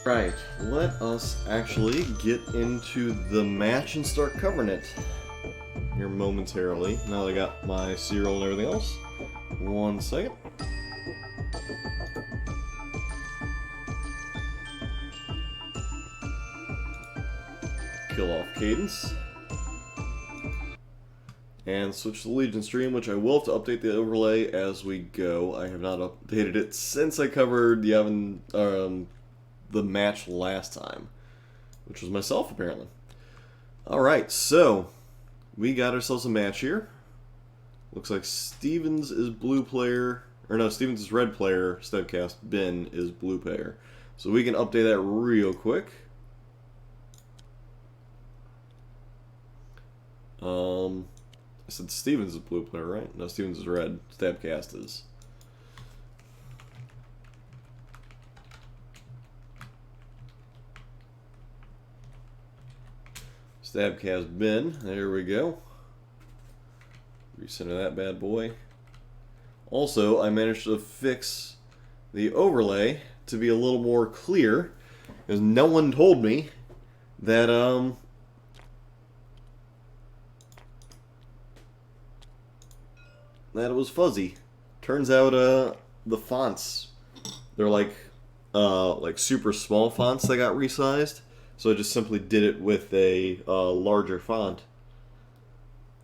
Right, let us actually get into the match and start covering it here momentarily. Now that I got my cereal and everything else. 1 second. Kill off Cadence. And switch to the Legion stream, which I will have to update the overlay as we go. I have not updated it since I covered the match last time, which was myself apparently. Alright, so we got ourselves a match here. Looks like Stevens is blue player, or no, Stevens is red player, STABcast, Ben is blue player. So we can update that real quick. I said Stevens is blue player, right? No, Stevens is red. STABcast is. STABcast bin. There we go. Recenter that bad boy. Also, I managed to fix the overlay to be a little more clear, because no one told me that that it was fuzzy. Turns out the fonts, they're like super small fonts that got resized, so I just simply did it with a larger font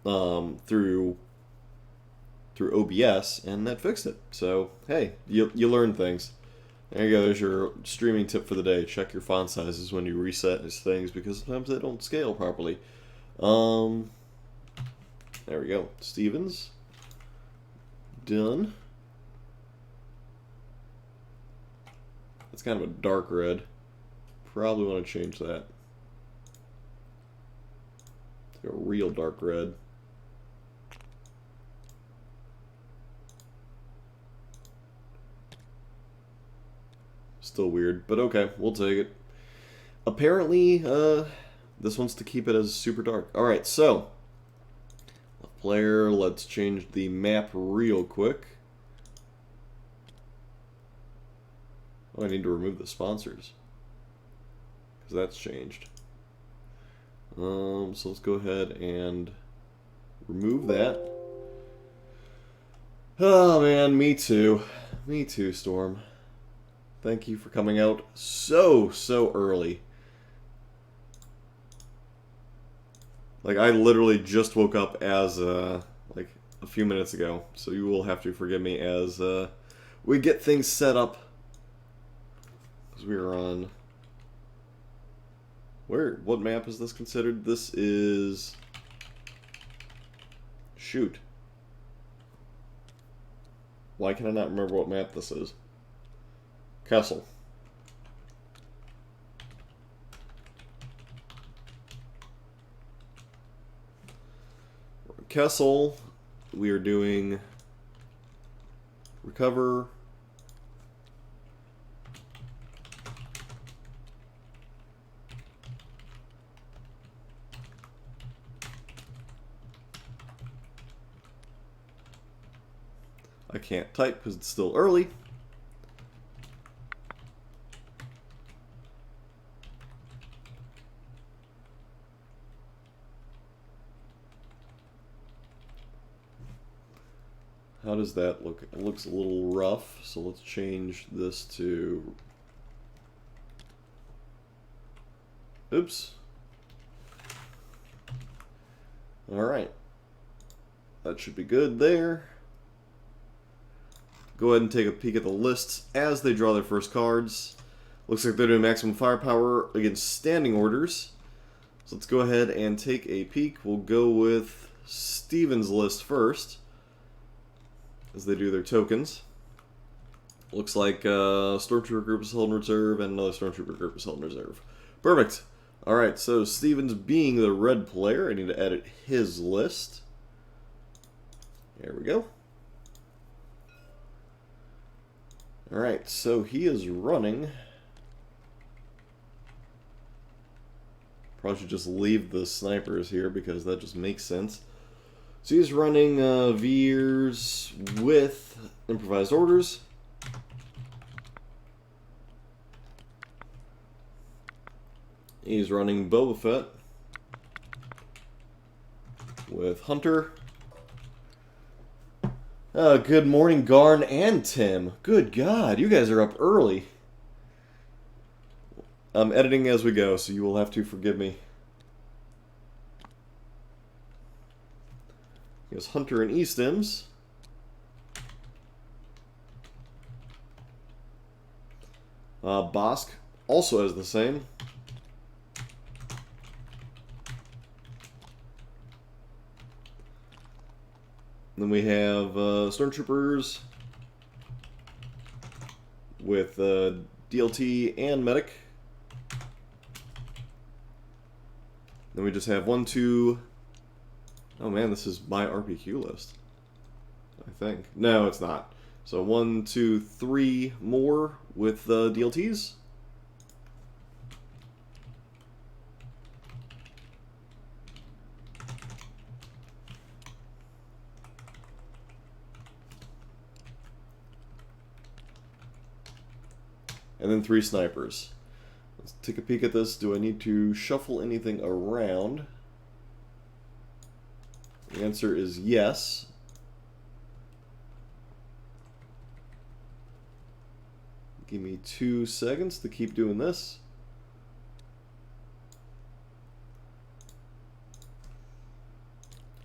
through OBS, and that fixed it. So hey, you learn things. There you go. There's your streaming tip for the day. Check your font sizes when you reset these things, because sometimes they don't scale properly. There we go. Stevens. Done. It's kind of a dark red. Probably want to change that. It's like a real dark red. Still weird, but okay, we'll take it. Apparently, this wants to keep it as super dark. Alright, so player, let's change the map real quick. Oh, I need to remove the sponsors, because that's changed. So let's go ahead and remove that. Oh man, me too. Me too, Storm. Thank you for coming out so early. Like, I literally just woke up as, like, a few minutes ago. So you will have to forgive me as, we get things set up. Because we are on... What map is this considered? This is... Shoot. Why can I not remember what map this is? Castle. Kessel, we are doing recover. I can't type because it's still early. How does that look? It looks a little rough, so let's change this to... Oops. Alright. That should be good there. Go ahead and take a peek at the lists as they draw their first cards. Looks like they're doing maximum firepower against standing orders. So let's go ahead and take a peek. We'll go with Stevens' list first, as they do their tokens. Looks like Stormtrooper group is held in reserve, and another Stormtrooper group is held in reserve. Perfect. Alright, so Stevens being the red player, I need to edit his list. There we go. Alright, so he is running... Probably should just leave the snipers here, because that just makes sense. So he's running Veers with improvised orders. He's running Boba Fett with Hunter. Good morning, Garn and Tim. Good God, you guys are up early. I'm editing as we go, so you will have to forgive me. Here's Hunter and E-Stims. Bosk also has the same. Then we have Stormtroopers with DLT and Medic. Then we just have 1, 2... Oh man, this is my RPQ list, I think. No, it's not. So 1, 2, 3 more with DLTs. And then 3 snipers. Let's take a peek at this. Do I need to shuffle anything around? The answer is yes. Give me 2 seconds to keep doing this.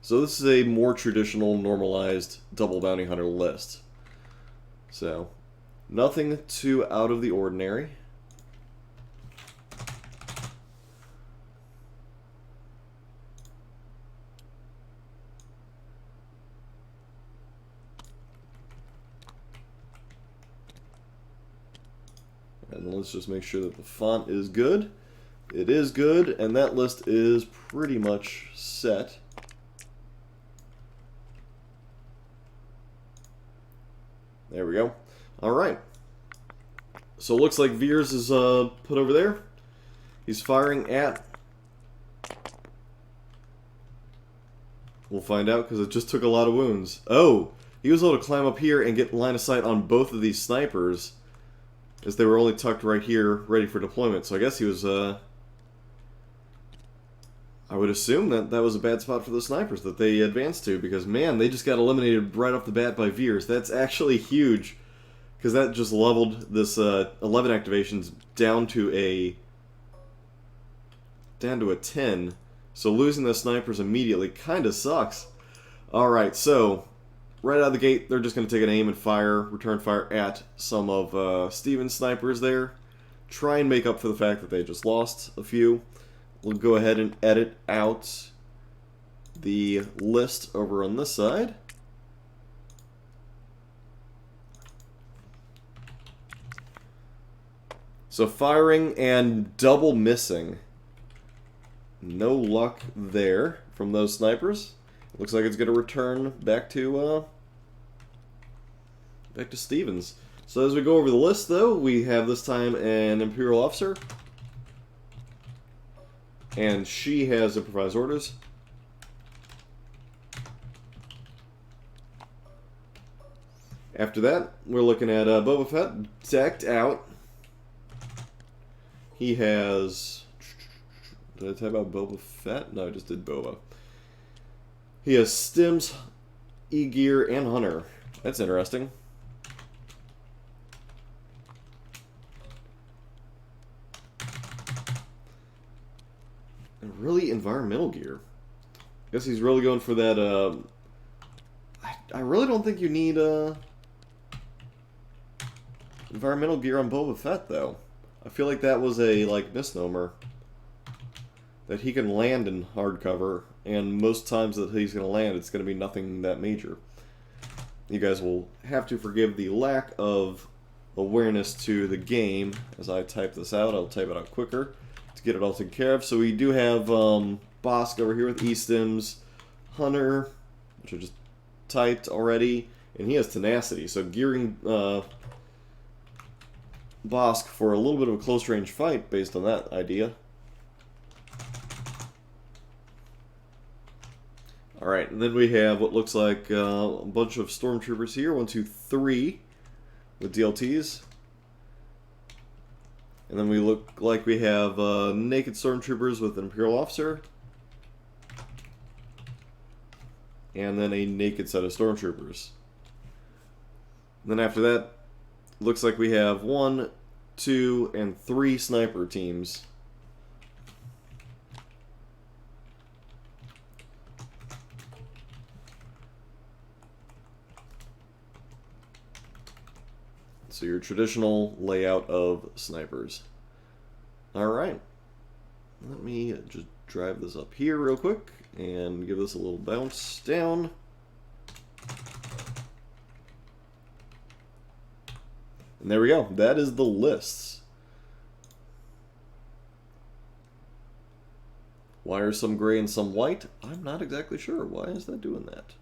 So this is a more traditional, normalized double bounty hunter list. So, nothing too out of the ordinary. And let's just make sure that the font is good. It is good, and that list is pretty much set. There we go. Alright. So it looks like Veers is put over there. He's firing at... We'll find out because it just took a lot of wounds. Oh! He was able to climb up here and get line of sight on both of these snipers, as they were only tucked right here, ready for deployment. So I guess he was, I would assume that that was a bad spot for the snipers that they advanced to, because, man, they just got eliminated right off the bat by Veers. That's actually huge, because that just leveled this 11 activations down to a 10. So losing those snipers immediately kind of sucks. Alright, so right out of the gate, they're just going to take an aim and fire, return fire at some of Steven's snipers there. Try and make up for the fact that they just lost a few. We'll go ahead and edit out the list over on this side. So firing and double missing. No luck there from those snipers. Looks like it's going to return back to Stevens. So as we go over the list, though, we have this time an Imperial officer, and she has improvised orders. After that, we're looking at Boba Fett decked out. He has... Did I talk about Boba Fett? No, I just did Boba. He has Stims, E-Gear, and Hunter. That's interesting. And really environmental gear. I guess he's really going for that, I really don't think you need, environmental gear on Boba Fett, though. I feel like that was a, misnomer. That he can land in hardcover, and most times that he's going to land, it's going to be nothing that major. You guys will have to forgive the lack of awareness to the game as I type this out. I'll type it out quicker to get it all taken care of. So we do have Bosk over here with E-Stims, Hunter, which I just typed already, and he has Tenacity. So gearing Bosk for a little bit of a close-range fight based on that idea. Alright, and then we have what looks like a bunch of Stormtroopers here. 1, 2, 3 with DLTs. And then we look like we have naked stormtroopers with an Imperial officer. And then a naked set of stormtroopers. And then after that, looks like we have 1, 2, and 3 sniper teams. So your traditional layout of snipers. Alright. Let me just drive this up here real quick and give this a little bounce down. And there we go. That is the lists. Why are some gray and some white? I'm not exactly sure. Why is that doing that?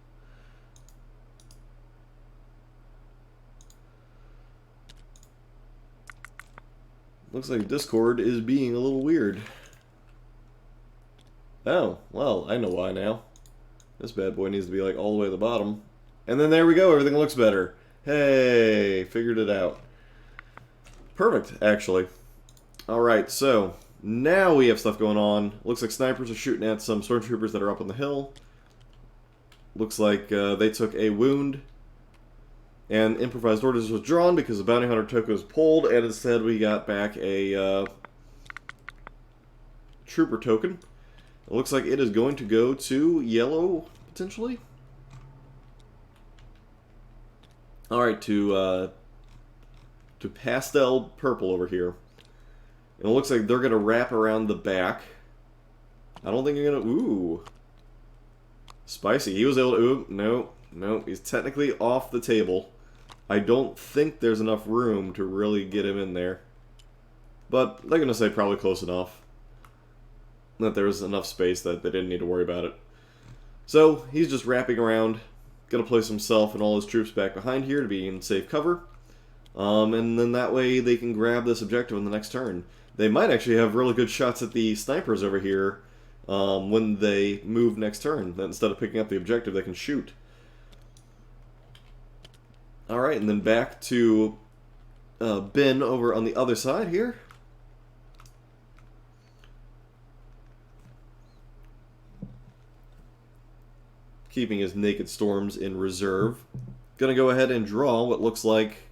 Looks like Discord is being a little weird. Oh, well, I know why now. This bad boy needs to be like all the way at the bottom. And then there we go, everything looks better. Hey, figured it out. Perfect, actually. Alright, so now we have stuff going on. Looks like snipers are shooting at some stormtroopers that are up on the hill. Looks like they took a wound. And improvised orders was drawn because the bounty hunter token was pulled, and instead we got back a trooper token. It looks like it is going to go to yellow, potentially. Alright, to pastel purple over here. And it looks like they're going to wrap around the back. I don't think you're going to... Ooh. Spicy. He was able to... Ooh, no. He's technically off the table. I don't think there's enough room to really get him in there. But they're going to say probably close enough. That there was enough space that they didn't need to worry about it. So, he's just wrapping around. Going to place himself and all his troops back behind here to be in safe cover. And then that way they can grab this objective in the next turn. They might actually have really good shots at the snipers over here when they move next turn. That instead of picking up the objective, they can shoot. Alright, and then back to Ben over on the other side here. Keeping his naked storms in reserve. Gonna go ahead and draw what looks like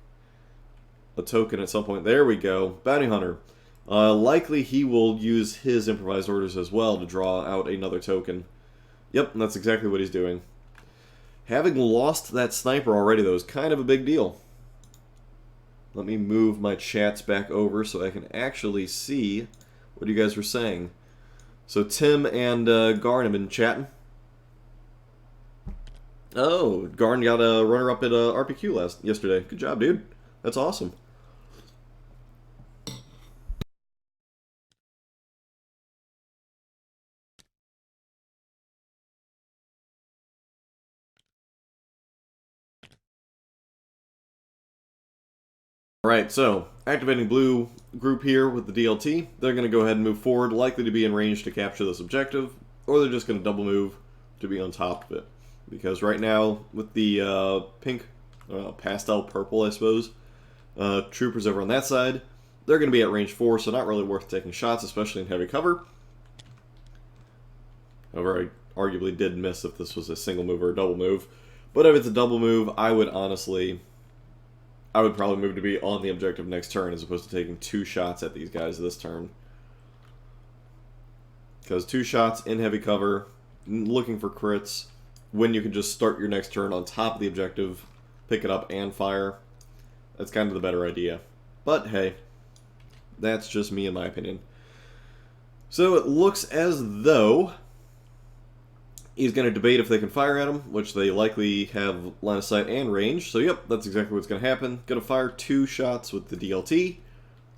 a token at some point. There we go. Bounty Hunter. Likely he will use his improvised orders as well to draw out another token. Yep, that's exactly what he's doing. Having lost that sniper already, though, is kind of a big deal. Let me move my chats back over so I can actually see what you guys were saying. So Tim and Garn have been chatting. Oh, Garn got a runner-up at RPQ yesterday. Good job, dude. That's awesome. Alright, so, activating blue group here with the DLT. They're going to go ahead and move forward, likely to be in range to capture this objective, or they're just going to double move to be on top of it. Because right now, with the pink, pastel purple, I suppose, troopers over on that side, they're going to be at range 4, so not really worth taking shots, especially in heavy cover. However, I arguably did miss if this was a single move or a double move. But if it's a double move, I would probably move to be on the objective next turn as opposed to taking 2 shots at these guys this turn. Because 2 shots in heavy cover, looking for crits, when you can just start your next turn on top of the objective, pick it up and fire, that's kind of the better idea. But hey, that's just me in my opinion. So it looks as though he's going to debate if they can fire at him, which they likely have line of sight and range. So yep, that's exactly what's going to happen. Going to fire 2 shots with the DLT.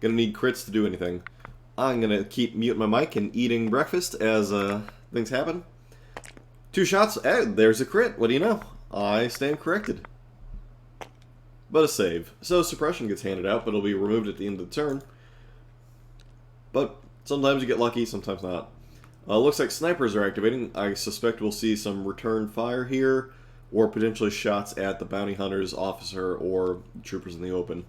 Going to need crits to do anything. I'm going to keep muting my mic and eating breakfast as things happen. 2 shots, there's a crit. What do you know? I stand corrected. But a save. So suppression gets handed out, but it'll be removed at the end of the turn. But sometimes you get lucky, sometimes not. Looks like snipers are activating. I suspect we'll see some return fire here, or potentially shots at the bounty hunter's officer or troopers in the open.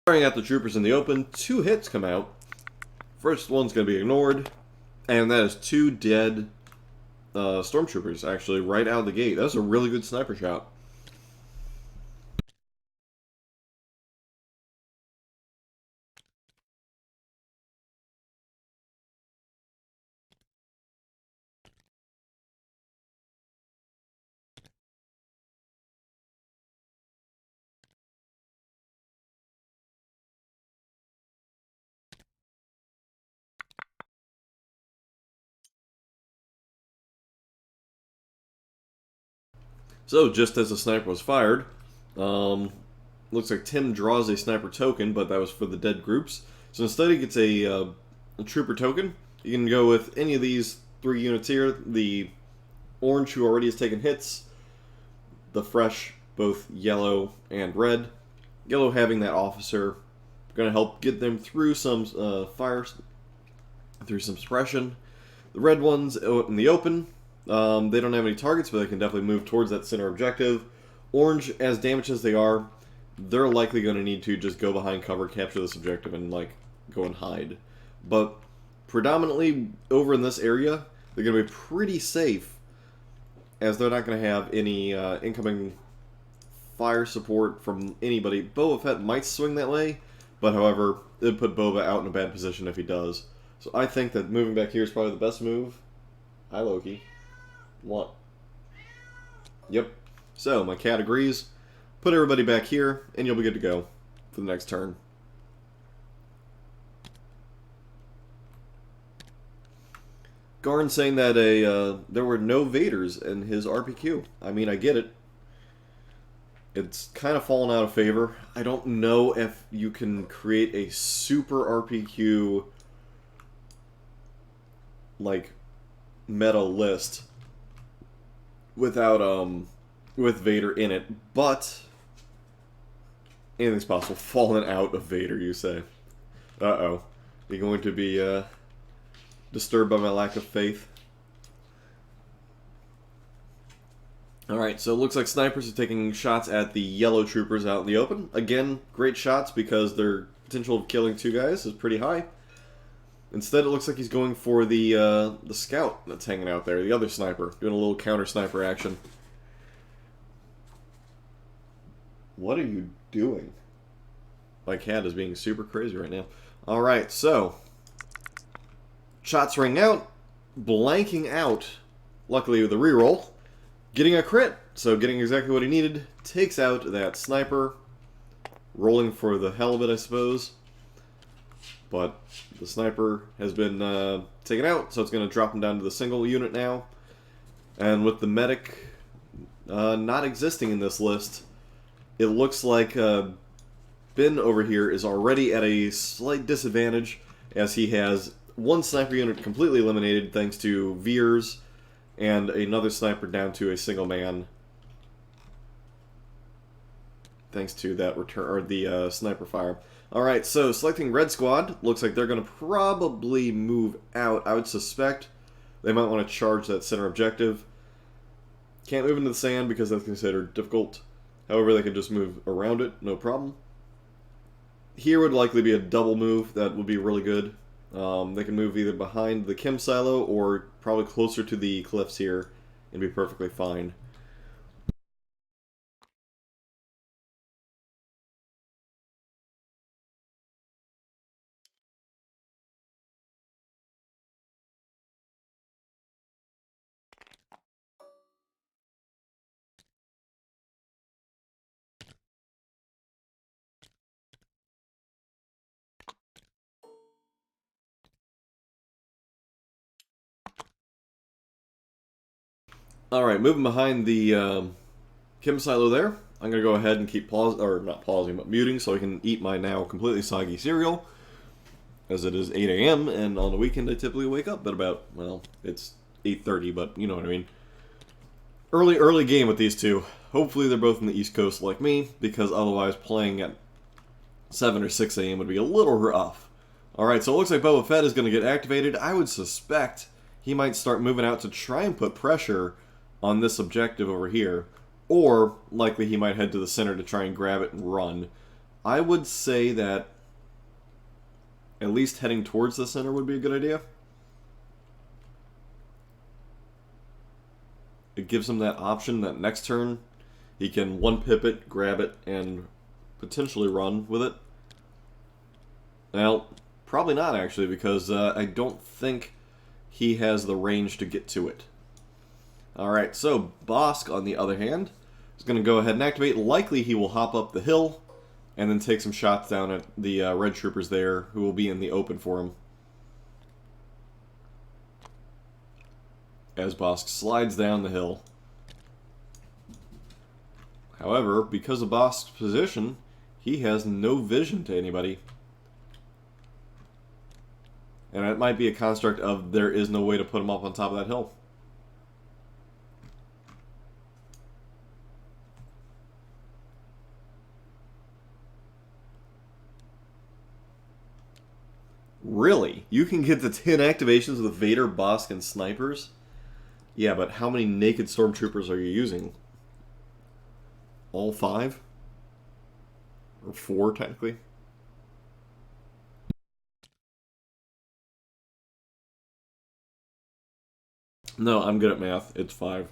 Firing at the troopers in the open, 2 hits come out. First one's going to be ignored, and that is 2 dead stormtroopers, actually, right out of the gate. That was a really good sniper shot. So, just as the sniper was fired, looks like Tim draws a sniper token, but that was for the dead groups. So instead he gets a trooper token. You can go with any of these 3 units here. The orange, who already has taken hits. The fresh, both yellow and red. Yellow having that officer. Going to help get them through some fire, through some suppression. The red ones out in the open. They don't have any targets, but they can definitely move towards that center objective. Orange, as damaged as they are, they're likely going to need to just go behind cover, capture this objective, and like go and hide. But predominantly over in this area, they're going to be pretty safe, as they're not going to have any incoming fire support from anybody. Boba Fett might swing that way, but however, it would put Boba out in a bad position if he does. So I think that moving back here is probably the best move. Hi, Loki. What? Yep. So, my cat agrees. Put everybody back here, and you'll be good to go for the next turn. Garn saying that there were no Vaders in his RPQ. I mean, I get it. It's kind of fallen out of favor. I don't know if you can create a super RPQ, like, meta list without with Vader in it, but anything's possible. Falling out of Vader, you say? Uh-oh. You're going to be disturbed by my lack of faith. Alright, so it looks like snipers are taking shots at the yellow troopers out in the open. Again, great shots because their potential of killing 2 guys is pretty high. Instead, it looks like he's going for the scout that's hanging out there, the other sniper, doing a little counter-sniper action. What are you doing? My cat is being super crazy right now. Alright, so shots ring out, blanking out, luckily with a reroll, getting a crit, so getting exactly what he needed, takes out that sniper, rolling for the hell of it, I suppose. But the sniper has been taken out, so it's going to drop him down to the single unit now. And with the medic not existing in this list, it looks like Ben over here is already at a slight disadvantage, as he has 1 sniper unit completely eliminated thanks to Veers, and another sniper down to a single man thanks to that return, or the sniper fire. Alright, so selecting Red Squad, looks like they're going to probably move out, I would suspect. They might want to charge that center objective. Can't move into the sand because that's considered difficult. However, they can just move around it, no problem. Here would likely be a double move, that would be really good. They can move either behind the chem silo or probably closer to the cliffs here and be perfectly fine. Alright, moving behind the chem silo there, I'm going to go ahead and keep not pausing, but muting so I can eat my now completely soggy cereal, as it is 8 a.m. and on the weekend I typically wake up at about, well, it's 8:30, but you know what I mean. Early game with these two. Hopefully they're both in the East Coast like me, because otherwise playing at 7 or 6 a.m. would be a little rough. Alright, so it looks like Boba Fett is going to get activated. I would suspect he might start moving out to try and put pressure on this objective over here, or likely he might head to the center to try and grab it and run. I would say that at least heading towards the center would be a good idea. It gives him that option that next turn he can one pip it, grab it, and potentially run with it. Well, probably not actually, because I don't think he has the range to get to it. Alright, so Bosk, on the other hand, is going to go ahead and activate. Likely he will hop up the hill and then take some shots down at the red troopers there, who will be in the open for him. As Bosk slides down the hill. However, because of Bosk's position, he has no vision to anybody. And it might be a construct of there is no way to put him up on top of that hill. Really? You can get the 10 activations with Vader, Bosk, and snipers? Yeah, but how many naked stormtroopers are you using? All 5? Or 4, technically? No, I'm good at math. It's 5.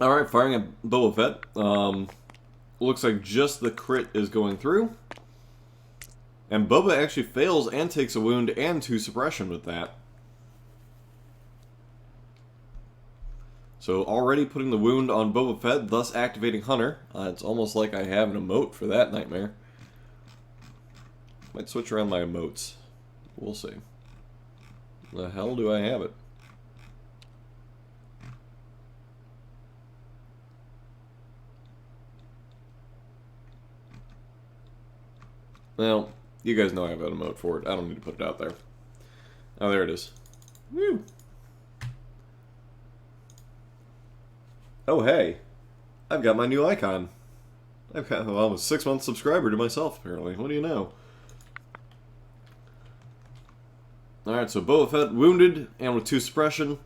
Alright, firing at Boba Fett. Looks like just the crit is going through. And Boba actually fails and takes a wound and 2 suppression with that. So already putting the wound on Boba Fett, thus activating Hunter. It's almost like I have an emote for that nightmare. Might switch around my emotes. We'll see. The hell do I have it? Well, you guys know I have an emote for it. I don't need to put it out there. Oh, there it is. Woo! Oh, hey. I've got my new icon. I've got, well, I'm a 6-month subscriber to myself, apparently. What do you know? Alright, so Boba Fett wounded and with 2 suppression.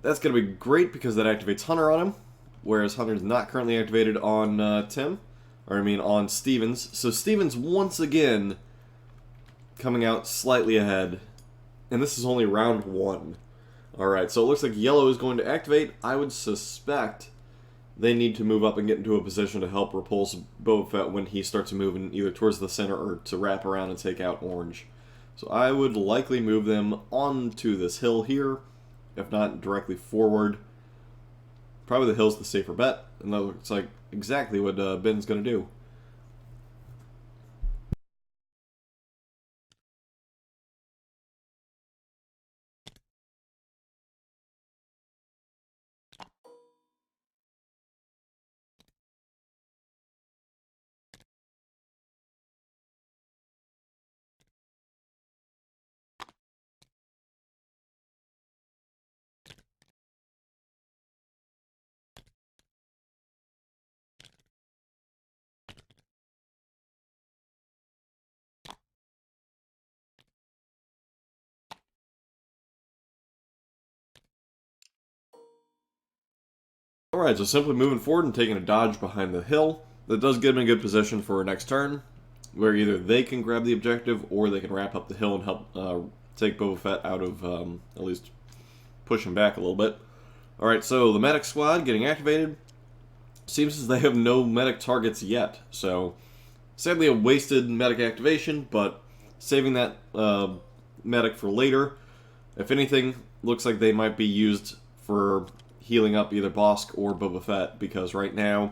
That's going to be great because that activates Hunter on him. Whereas Hunter's not currently activated on Tim. Or I mean on Stevens. So Stevens once again coming out slightly ahead. And this is only round 1. Alright, so it looks like yellow is going to activate. I would suspect they need to move up and get into a position to help repulse Boba Fett when he starts moving either towards the center or to wrap around and take out orange. So I would likely move them onto this hill here, if not directly forward. Probably the hill's the safer bet, and that looks like exactly what Ben's going to do. Alright, so simply moving forward and taking a dodge behind the hill. That does get them in a good position for next turn, where either they can grab the objective or they can wrap up the hill and help take Boba Fett out of, at least push him back a little bit. Alright, so the medic squad getting activated. Seems as they have no medic targets yet, so sadly a wasted medic activation, but saving that medic for later. If anything, looks like they might be used for healing up either Bosk or Boba Fett, because right now,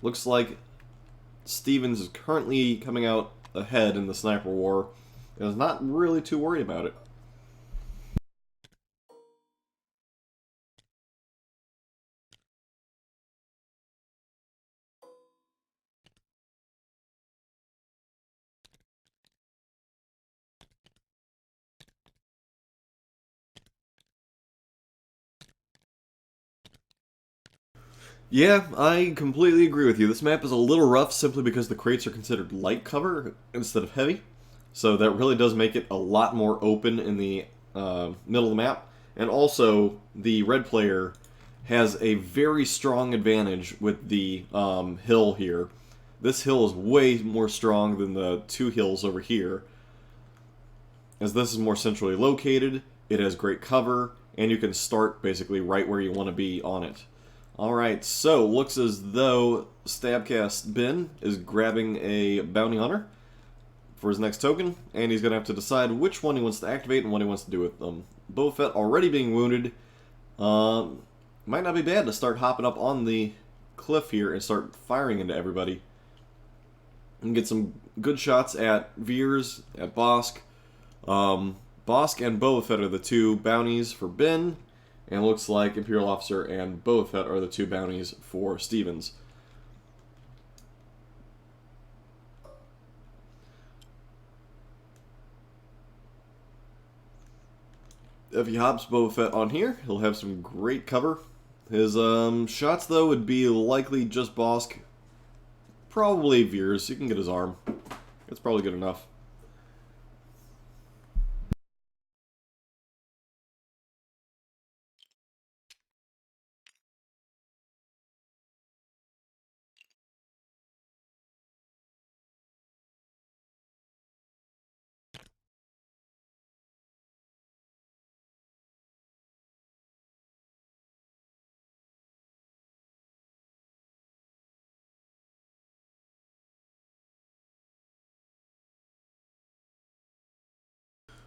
looks like Stevens is currently coming out ahead in the sniper war, and is not really too worried about it. Yeah, I completely agree with you. This map is a little rough simply because the crates are considered light cover instead of heavy. So that really does make it a lot more open in the middle of the map. And also, the red player has a very strong advantage with the hill here. This hill is way more strong than the two hills over here. As this is more centrally located, it has great cover, and you can start basically right where you want to be on it. Alright, so looks as though STABcast Ben is grabbing a bounty hunter for his next token, and he's going to have to decide which one he wants to activate and what he wants to do with them. Boba Fett already being wounded. Might not be bad to start hopping up on the cliff here and start firing into everybody. And get some good shots at Veers, at Bosk. Bosk and Boba Fett are the two bounties for Ben, and it looks like Imperial Officer and Boba Fett are the two bounties for Stevens. If he hops Boba Fett on here, he'll have some great cover. His shots, though, would be likely just Bosk. Probably Veers. You can get his arm. It's probably good enough.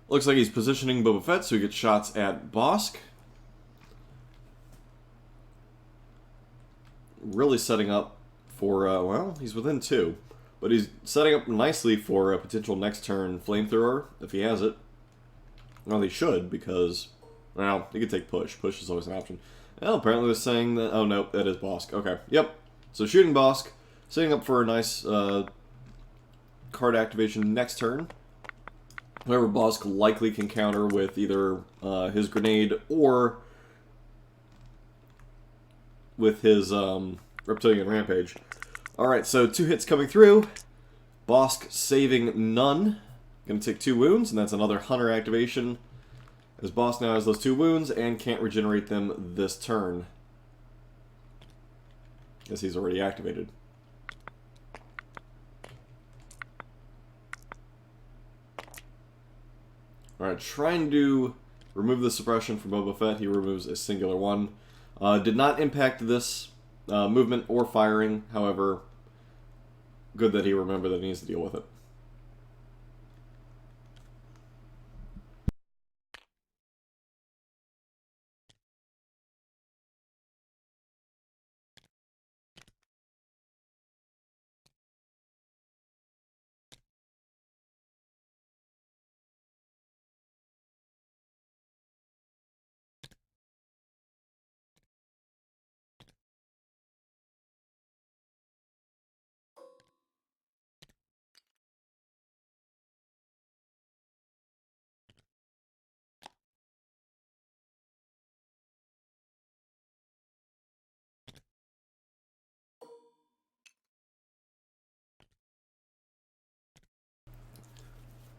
Looks like he's positioning Boba Fett so he gets shots at Bosk. Really setting up for, well, he's within two. But he's setting up nicely for a potential next turn flamethrower, if he has it. Well, he should, because, well, he could take push. Push is always an option. Well, apparently they're saying that, oh no, that is Bosk. Okay, yep. So shooting Bosk, setting up for a nice card activation next turn. However, Bosk likely can counter with either his grenade or with his Reptilian Rampage. Alright, so 2 hits coming through. Bosk saving none. Gonna take 2 wounds, and that's another Hunter activation. As Bosk now has those 2 wounds and can't regenerate them this turn, as he's already activated. Alright, trying to remove the suppression from Boba Fett. He removes a singular one. Did not impact this movement or firing, however, good that he remembered that he needs to deal with it.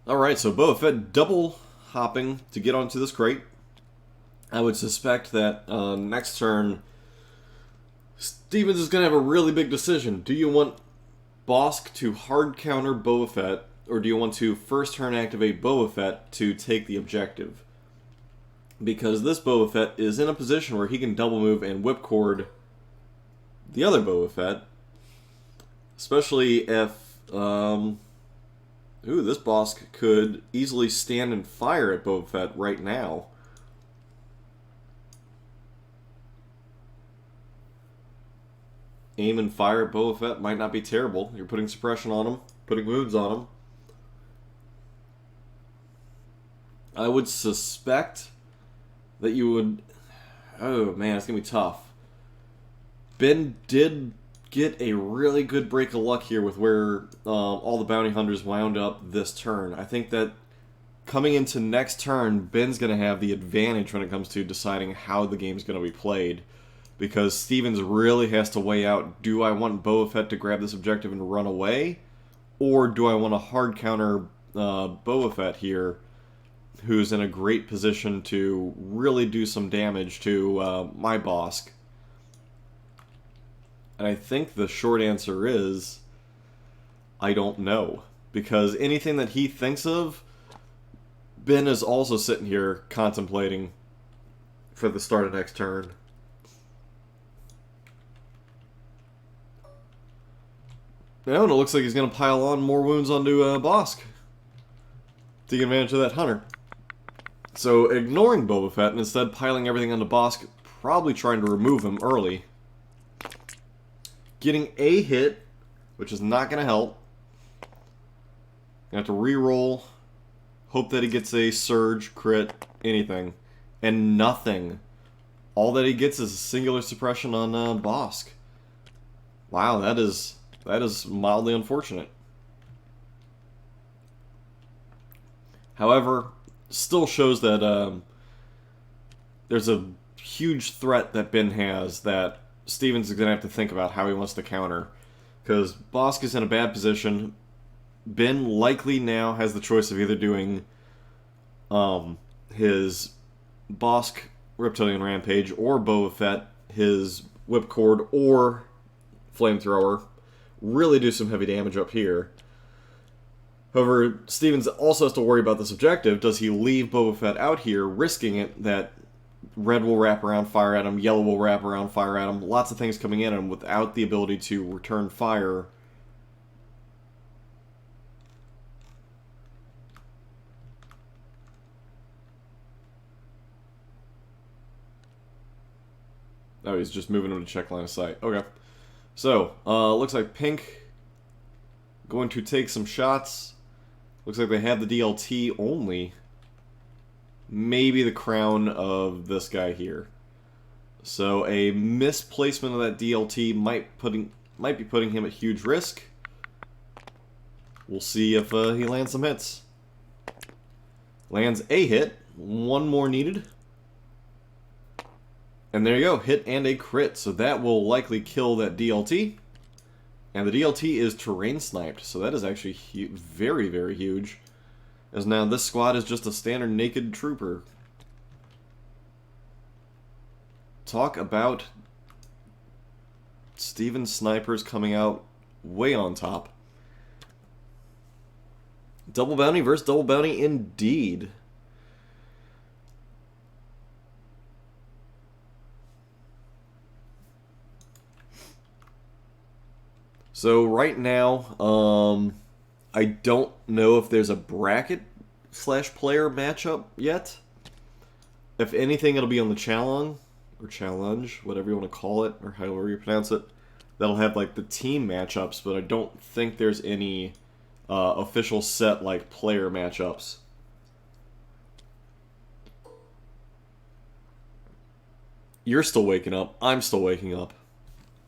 Alright, so Boba Fett double hopping to get onto this crate. I would suspect that next turn, Stevens is going to have a really big decision. Do you want Bosk to hard counter Boba Fett, or do you want to first turn activate Boba Fett to take the objective? Because this Boba Fett is in a position where he can double move and whipcord the other Boba Fett. Especially if, this Bosk could easily stand and fire at Boba Fett right now. Aim and fire at Boba Fett might not be terrible. You're putting suppression on him, putting wounds on him. I would suspect that you would... Oh man, it's going to be tough. Ben did get a really good break of luck here with where all the bounty hunters wound up this turn. I think that coming into next turn, Ben's going to have the advantage when it comes to deciding how the game's going to be played. because Stevens really has to weigh out, do I want Boba Fett to grab this objective and run away, or do I want to hard counter Boba Fett here, who's in a great position to really do some damage to my Bossk? And I think the short answer is, I don't know. Because anything that he thinks of, Ben is also sitting here contemplating for the start of next turn. Now, and it looks like he's going to pile on more wounds onto Bossk. Take advantage of that hunter. So, ignoring Boba Fett and instead piling everything onto Bossk, probably trying to remove him early. Getting a hit, which is not going to help. Gonna have to re-roll. Hope that he gets a surge, crit, anything. And nothing. All that he gets is a singular suppression on Bossk. Wow, that is mildly unfortunate. However, still shows that there's a huge threat that Ben has that Stevens is going to have to think about how he wants to counter. Because Bossk is in a bad position. Ben likely now has the choice of either doing his Bossk Reptilian Rampage or Boba Fett, his Whipcord or Flamethrower. Really do some heavy damage up here. However, Stevens also has to worry about this objective. Does he leave Boba Fett out here, risking it that red will wrap around, fire at him, yellow will wrap around, fire at him, lots of things coming in at him without the ability to return fire? Oh, he's just moving him to check line of sight. Okay. So, looks like Pink going to take some shots. Looks like they have the DLT only. Maybe the crown of this guy here. So a misplacement of that DLT might be putting him at huge risk. We'll see if he lands some hits. Lands a hit. One more needed. And there you go, hit and a crit. So that will likely kill that DLT. And the DLT is terrain sniped, so that is actually very, very huge. As now this squad is just a standard naked trooper. Talk about Steven snipers coming out way on top. Double bounty versus double bounty indeed. So right now, I don't know if there's a bracket / player matchup yet. If anything, it'll be on the challenge, whatever you want to call it, or however you pronounce it. That'll have like the team matchups, but I don't think there's any official set like player matchups. You're still waking up. I'm still waking up.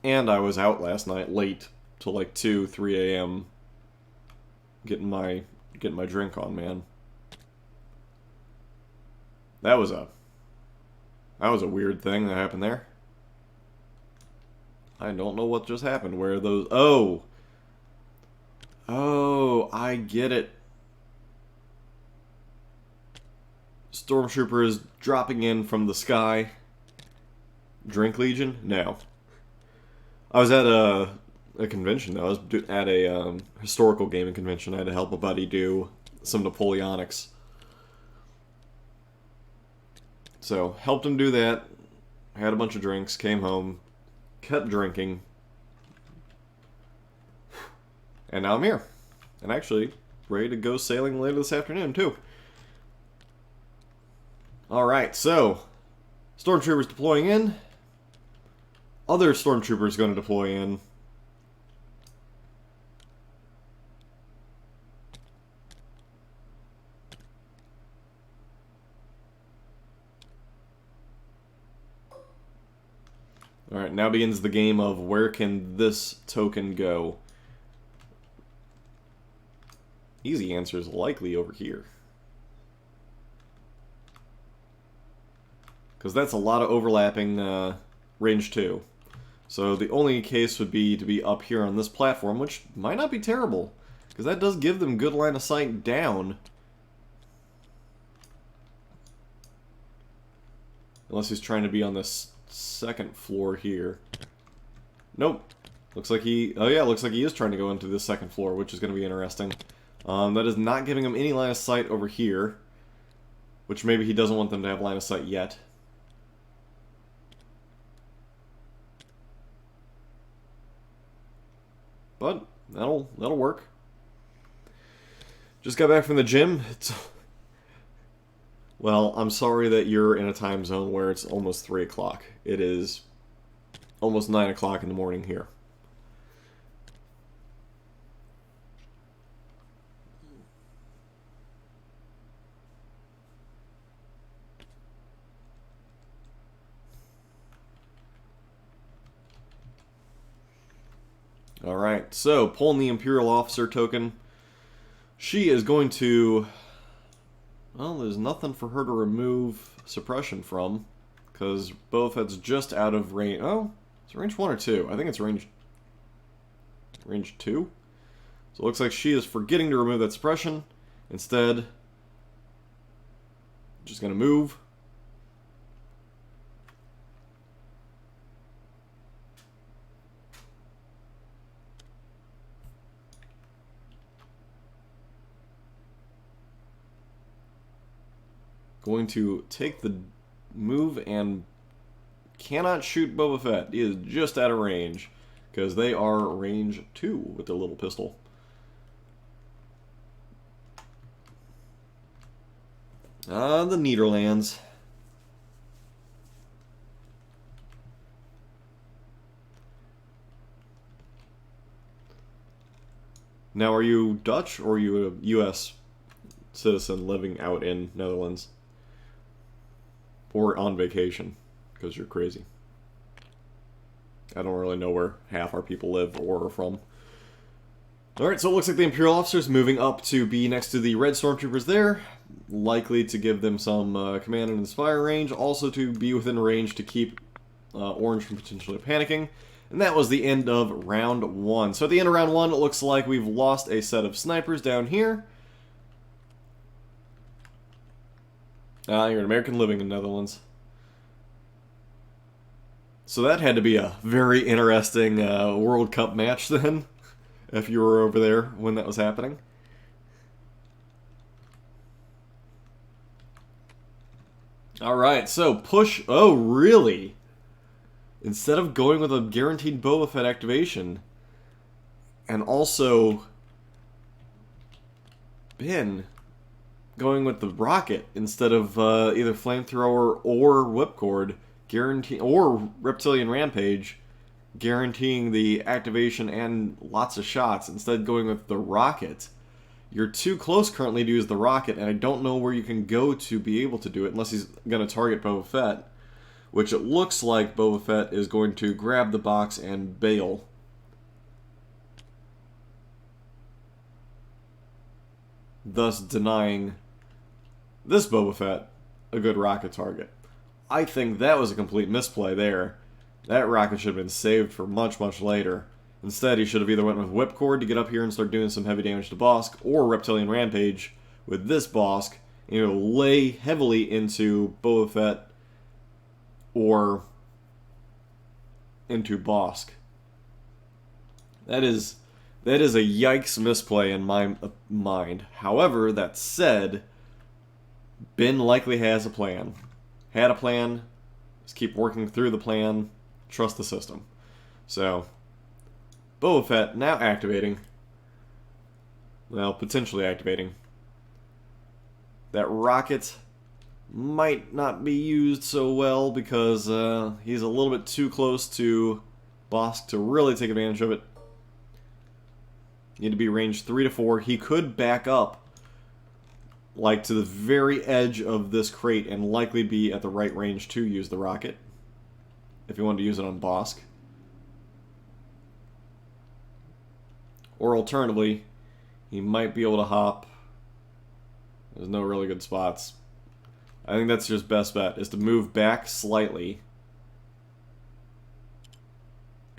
And I was out last night late. Till like 2, 3 a.m. getting my drink on, man. That was a weird thing that happened there. I don't know what just happened. Where are those? Oh, I get it. Stormtrooper is dropping in from the sky. Drink Legion? No. I was at a convention, though. I was at a historical gaming convention. I had to help a buddy do some Napoleonics. So, helped him do that. Had a bunch of drinks, came home, kept drinking. And now I'm here. And actually, ready to go sailing later this afternoon, too. Alright, so, Stormtroopers deploying in. Other Stormtroopers going to deploy in. Alright, now begins the game of where can this token go? Easy answer is likely over here. Because that's a lot of overlapping range 2. So the only case would be to be up here on this platform, which might not be terrible, because that does give them good line of sight down. Unless he's trying to be on this second floor here. Nope. Looks like he... Oh yeah, looks like he is trying to go into the second floor, which is going to be interesting. That is not giving him any line of sight over here. Which maybe he doesn't want them to have line of sight yet. But that'll work. Just got back from the gym. Well, I'm sorry that you're in a time zone where it's almost 3 o'clock. It is almost 9 o'clock in the morning here. Alright, so pulling the Imperial Officer token. She is going to... Well, there's nothing for her to remove suppression from, because Boba Fett's just out of range. Oh, it's range 1 or 2. I think it's range 2. So it looks like she is forgetting to remove that suppression. Instead, just going to move. Going to take the move and cannot shoot Boba Fett. He is just out of range because they are range 2 with their little pistol. The Nederlands. Now, are you Dutch or are you a U.S. citizen living out in Netherlands? Or on vacation, because you're crazy. I don't really know where half our people live or are from. Alright, so it looks like the Imperial Officer is moving up to be next to the Red Stormtroopers there. Likely to give them some command and inspire range. Also to be within range to keep Orange from potentially panicking. And that was the end of round 1. So at the end of round 1, it looks like we've lost a set of snipers down here. You're an American living in Netherlands. So that had to be a very interesting World Cup match then, if you were over there when that was happening. Alright, so push... Oh, really? Instead of going with a guaranteed Boba Fett activation, and also Ben going with the rocket instead of either flamethrower or whipcord, or reptilian rampage, guaranteeing the activation and lots of shots. Instead, going with the rocket. You're too close currently to use the rocket, and I don't know where you can go to be able to do it unless he's going to target Boba Fett, which it looks like Boba Fett is going to grab the box and bail. Thus denying this Boba Fett a good rocket target. I think that was a complete misplay there. That rocket should have been saved for much, much later. Instead, he should have either went with Whipcord to get up here and start doing some heavy damage to Bosk, or Reptilian Rampage with this Bosk, and lay heavily into Boba Fett or into Bosk. That is a yikes misplay in my mind. However, that said, Ben likely has a plan. Had a plan. Just keep working through the plan. Trust the system. So, Boba Fett now activating. Well, potentially activating. That rocket might not be used so well because he's a little bit too close to Bosk to really take advantage of it. Need to be range 3 to 4. He could back up like to the very edge of this crate and likely be at the right range to use the rocket if you wanted to use it on Bosk. Or alternatively, he might be able to hop. There's no really good spots. I think that's just best bet, is to move back slightly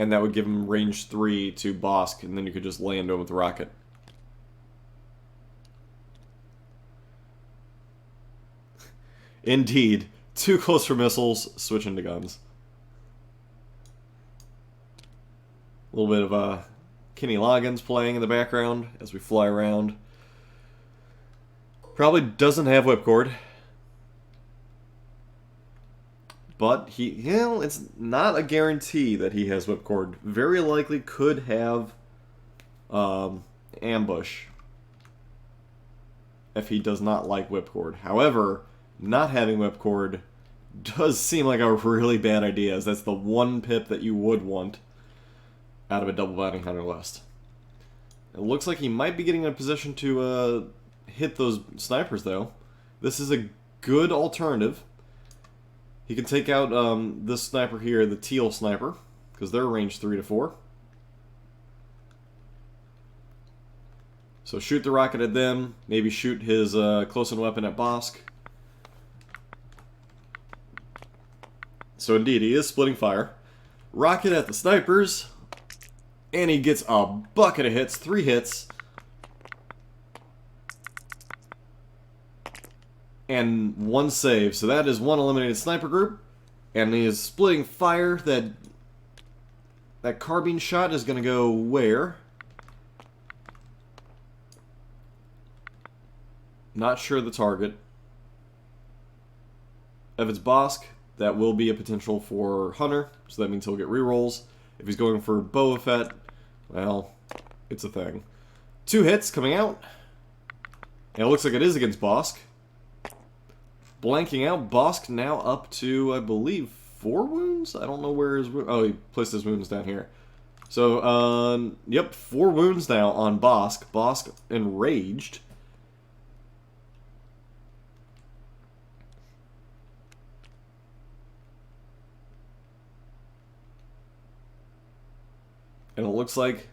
and that would give him range 3 to Bosk, and then you could just land him with the rocket. Indeed. Too close for missiles, switch into guns. A little bit of Kenny Loggins playing in the background as we fly around. Probably doesn't have whipcord. But it's not a guarantee that he has whipcord. Very likely could have ambush if he does not like whipcord. However, not having whipcord does seem like a really bad idea, as that's the one pip that you would want out of a double bounty hunter list. It looks like he might be getting in a position to hit those snipers, though. This is a good alternative. He can take out this sniper here, the teal sniper, because they're range 3 to 4. So shoot the rocket at them, maybe shoot his close-in weapon at Bosk. So indeed, he is splitting fire. Rocket at the snipers, and he gets a bucket of hits, 3 hits. And 1 save, so that is 1 eliminated sniper group. And he is splitting fire. That carbine shot is going to go where? Not sure the target. If it's Bosk, that will be a potential for Hunter, so that means he'll get rerolls. If he's going for Boba Fett, well, it's a thing. 2 hits coming out. And it looks like it is against Bosk. Blanking out, Bosk now up to, I believe, 4 wounds? I don't know where his wounds... Oh, he placed his wounds down here. So, yep, 4 wounds now on Bosk. Bosk enraged. And it looks like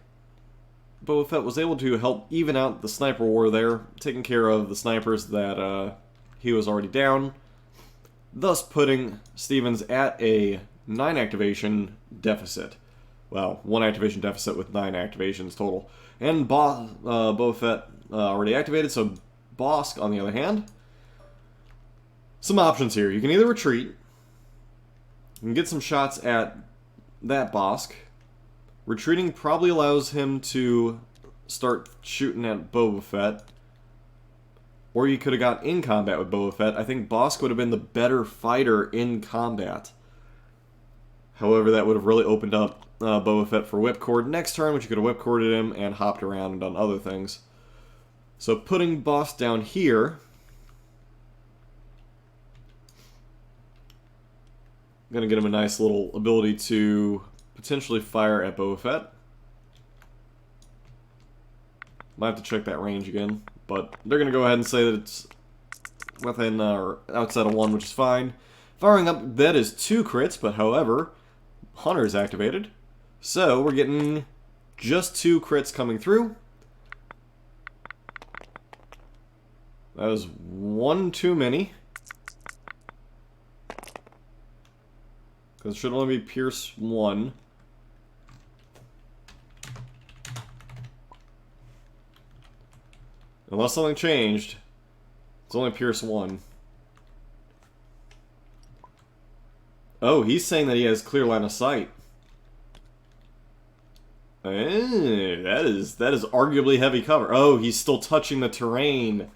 Boba Fett was able to help even out the sniper war there, taking care of the snipers that he was already down, thus putting Stevens at a 9 activation deficit. Well, 1 activation deficit with 9 activations total. And Boba Fett already activated, so Bosk, on the other hand, some options here. You can either retreat, you can get some shots at that Bosk. Retreating probably allows him to start shooting at Boba Fett. Or you could have got in combat with Boba Fett. I think Bosk would have been the better fighter in combat. However, that would have really opened up Boba Fett for whipcord next turn, which you could have whipcorded him and hopped around and done other things. So putting Bosk down here, I'm going to get him a nice little ability to potentially fire at Boba Fett. Might have to check that range again. But they're going to go ahead and say that it's within or outside of 1, which is fine. Firing up, that is 2 crits, but however, Hunter is activated. So we're getting just 2 crits coming through. That is 1 too many. Because it should only be Pierce 1. Unless something changed, it's only Pierce 1. Oh, he's saying that he has clear line of sight. That is arguably heavy cover. Oh, he's still touching the terrain.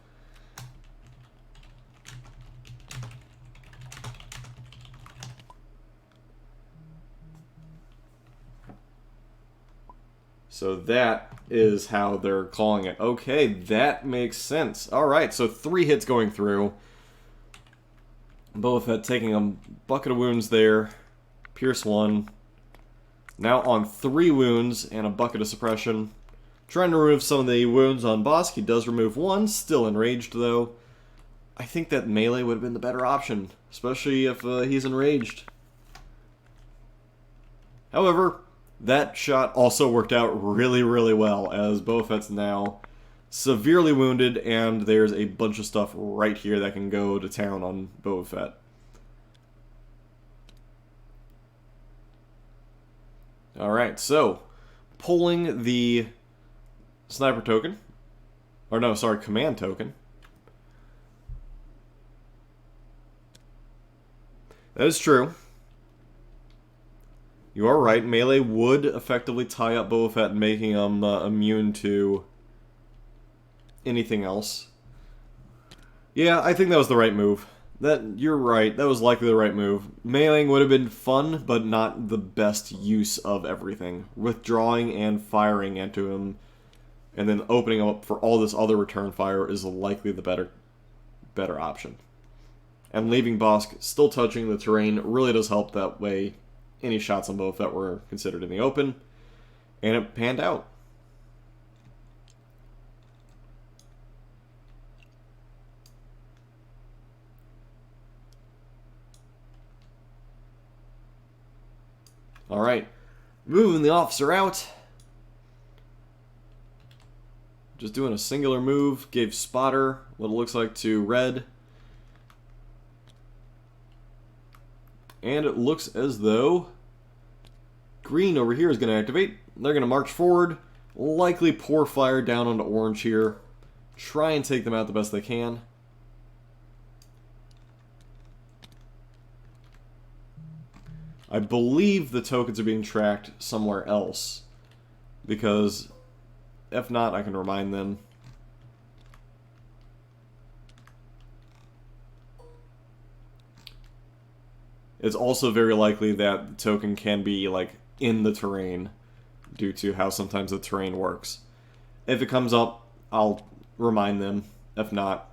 So that is how they're calling it. Okay, that makes sense. Alright, so 3 hits going through. Boba Fett taking a bucket of wounds there. Pierce 1. Now on 3 wounds and a bucket of suppression. Trying to remove some of the wounds on Bosk. He does remove 1. Still enraged, though. I think that melee would have been the better option. Especially if he's enraged. However, that shot also worked out really, really well, as Boba Fett's now severely wounded, and there's a bunch of stuff right here that can go to town on Boba Fett. Alright, so pulling the sniper token. Or no, sorry, command token. That is true. You are right. Melee would effectively tie up Boba Fett, making him immune to anything else. Yeah, I think that was the right move. You're right. That was likely the right move. Meleeing would have been fun, but not the best use of everything. Withdrawing and firing into him, and then opening him up for all this other return fire is likely the better option. And leaving Bosk still touching the terrain really does help. That way any shots on Boba Fett were considered in the open, and it panned out. Alright, moving the officer out. Just doing a singular move, gave Spotter what it looks like to Red. And it looks as though Green over here is going to activate. They're going to march forward, likely pour fire down onto Orange here. Try and take them out the best they can. I believe the tokens are being tracked somewhere else, because if not, I can remind them. It's also very likely that the token can be like in the terrain due to how sometimes the terrain works. If it comes up, I'll remind them. If not,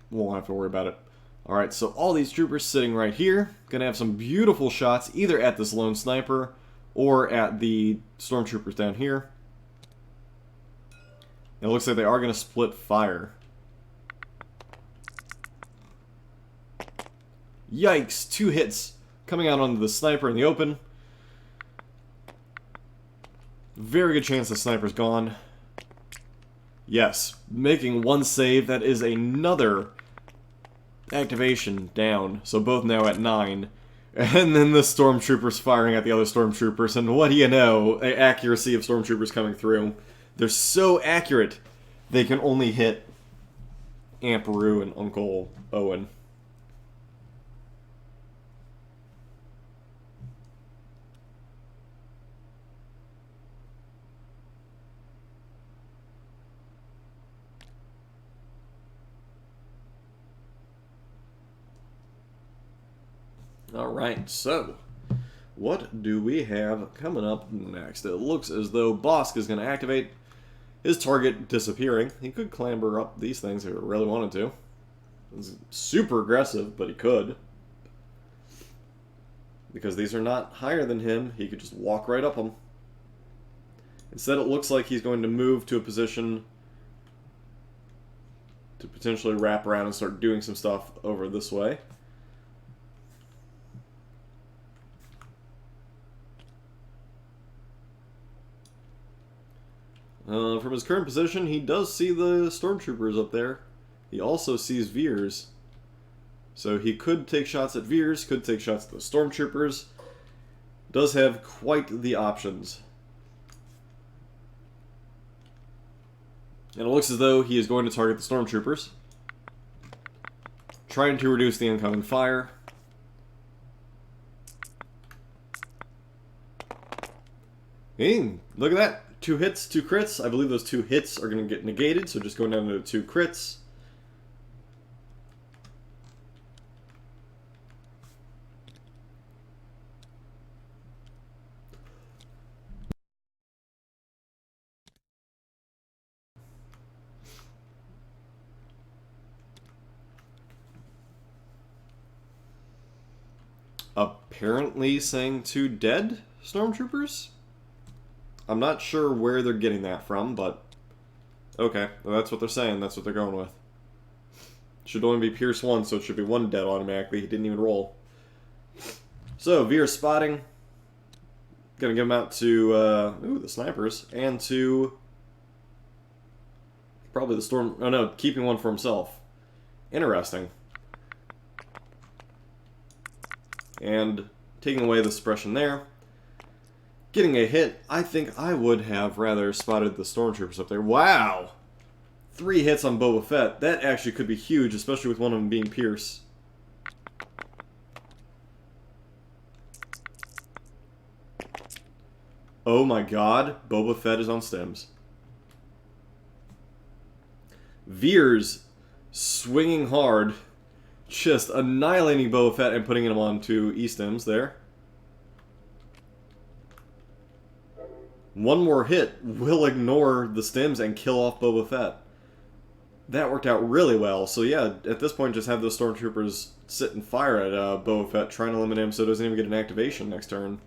we won't have to worry about it. Alright, so all these troopers sitting right here, gonna have some beautiful shots either at this lone sniper or at the stormtroopers down here. It looks like they are gonna split fire. Yikes, 2 hits coming out onto the sniper in the open. Very good chance the sniper's gone. Yes, making 1 save. That is another activation down, so both now at 9. And then the stormtroopers firing at the other stormtroopers, and what do you know, the accuracy of stormtroopers coming through. They're so accurate, they can only hit Aunt Beru and Uncle Owen. Alright, so what do we have coming up next? It looks as though Bosk is going to activate his target disappearing. He could clamber up these things if he really wanted to. It's super aggressive, but he could. Because these are not higher than him, he could just walk right up them. Instead, it looks like he's going to move to a position to potentially wrap around and start doing some stuff over this way. From his current position, he does see the stormtroopers up there. He also sees Veers. So he could take shots at Veers, could take shots at the stormtroopers. Does have quite the options. And it looks as though he is going to target the stormtroopers, trying to reduce the incoming fire. Hey, look at that. 2 hits, 2 crits. I believe those 2 hits are going to get negated, so just going down to 2 crits. Apparently saying 2 dead stormtroopers? I'm not sure where they're getting that from, but okay, well, that's what they're saying. That's what they're going with. Should only be Pierce 1, so it should be 1 dead automatically. He didn't even roll. So, Veer spotting. Gonna give him out to, the snipers, and to probably the storm... Oh no, keeping 1 for himself. Interesting. And taking away the suppression there. getting a hit. I think I would have rather spotted the stormtroopers up there. Wow! 3 hits on Boba Fett. That actually could be huge, especially with one of them being Pierce. Oh my god, Boba Fett is on stems. Veers swinging hard, just annihilating Boba Fett and putting him onto E-stems there. One more hit will ignore the stems and kill off Boba Fett. That worked out really well. So yeah, at this point, just have those stormtroopers sit and fire at Boba Fett, trying to eliminate him so he doesn't even get an activation next turn.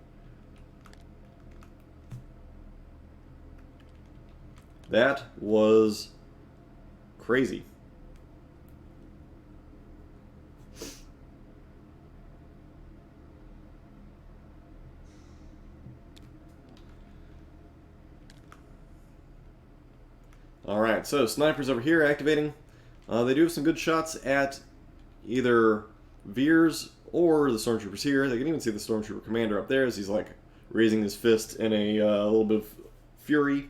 That was crazy. Alright, so snipers over here activating. They do have some good shots at either Veers or the stormtroopers here. They can even see the stormtrooper commander up there as he's like raising his fist in a little bit of fury.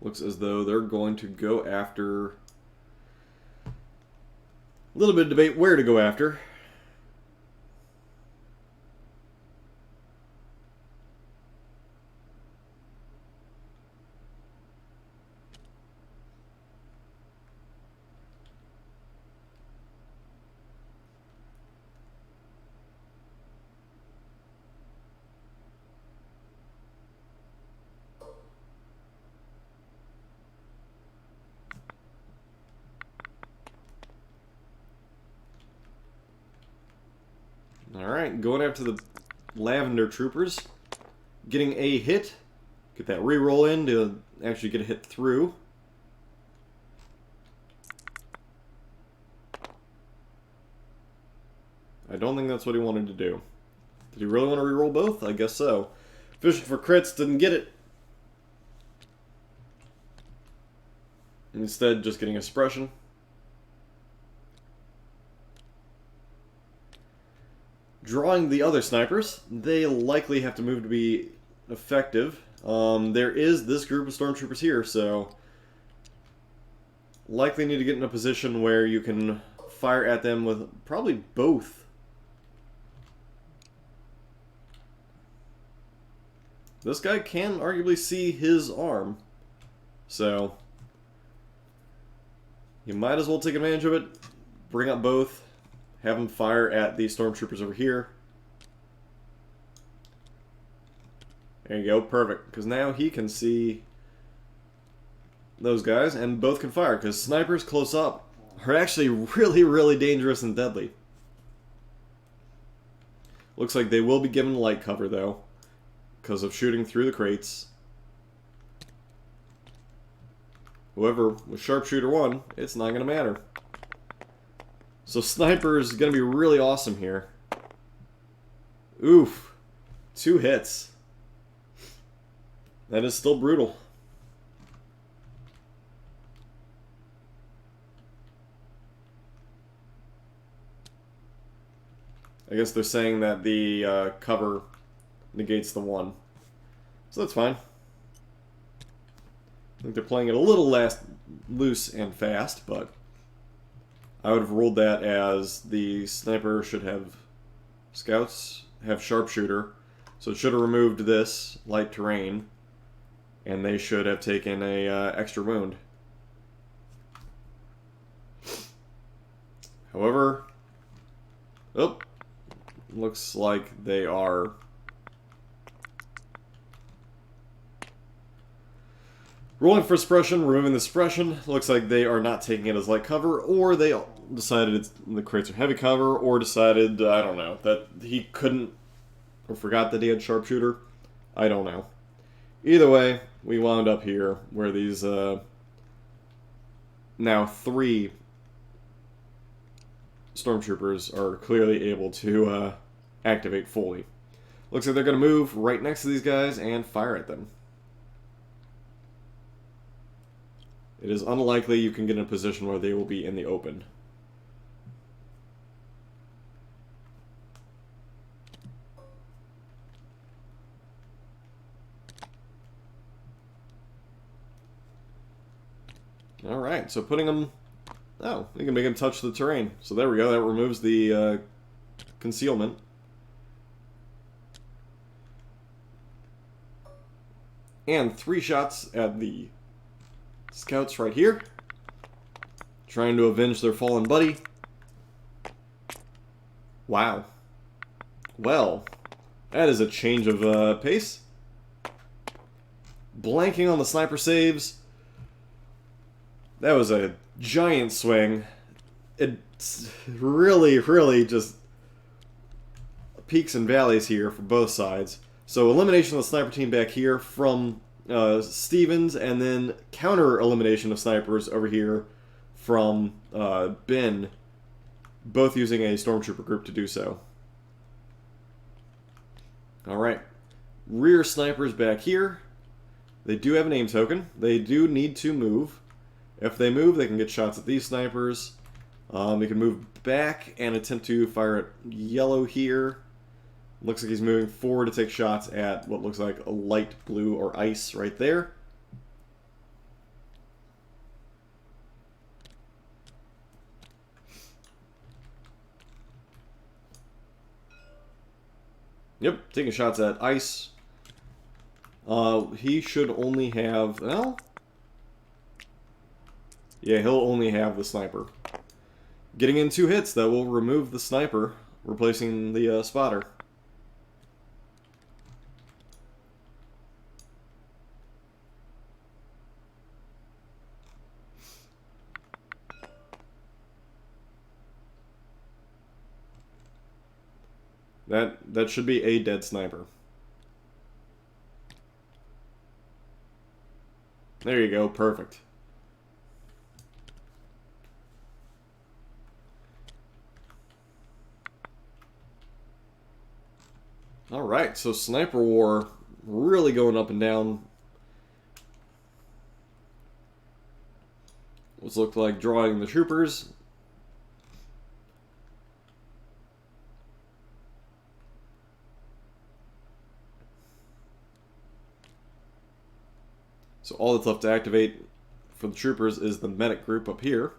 Looks as though they're going to go after... A little bit of debate where to go after. Alright, going after the Lavender Troopers. Getting a hit. Get that reroll in to actually get a hit through. I don't think that's what he wanted to do. Did he really want to reroll both? I guess so. Fishing for crits, didn't get it. Instead, just getting a suppression. Drawing the other snipers, they likely have to move to be effective. There is this group of stormtroopers here, so likely need to get in a position where you can fire at them with probably both. This guy can arguably see his arm, so you might as well take advantage of it, bring up both. Have him fire at the stormtroopers over here. There you go, perfect. Because now he can see those guys, and both can fire. Because snipers close up are actually really, really dangerous and deadly. Looks like they will be given light cover, though, because of shooting through the crates. However, with Sharpshooter 1, it's not going to matter. So Sniper is going to be really awesome here. Oof. 2 hits. That is still brutal. I guess they're saying that the cover negates the 1. So that's fine. I think they're playing it a little less loose and fast, but I would have ruled that as the sniper should have scouts, have sharpshooter, so it should have removed this light terrain, and they should have taken a extra wound. However, oh, looks like they are rolling for suppression, removing the suppression. Looks like they are not taking it as light cover, or they decided the crates are heavy cover, or decided, I don't know, that he couldn't, or forgot that he had sharpshooter. I don't know. Either way, we wound up here, where these, now 3 stormtroopers are clearly able to activate fully. Looks like they're going to move right next to these guys and fire at them. it is unlikely you can get in a position where they will be in the open. Alright, so putting them... Oh, we can make them touch the terrain. So there we go, that removes the concealment. And 3 shots at the scouts right here. Trying to avenge their fallen buddy. Wow. Well, that is a change of pace. Blanking on the sniper saves. That was a giant swing. It's really, really just peaks and valleys here for both sides. So elimination of the sniper team back here from Stevens, and then counter elimination of snipers over here from Ben, both using a stormtrooper group to do so. Alright, rear snipers back here. They do have a name token. They do need to move. If they move, they can get shots at these snipers. They can move back and attempt to fire at yellow here. Looks like he's moving forward to take shots at what looks like a light blue or ice right there. Yep, taking shots at ice. He should only have... Well... Yeah, he'll only have the sniper. Getting in 2 hits, that will remove the sniper, replacing the spotter. That should be a dead sniper. There you go, perfect. Alright, so Sniper War really going up and down. What's looked like drawing the troopers. So all that's left to activate for the troopers is the medic group up here.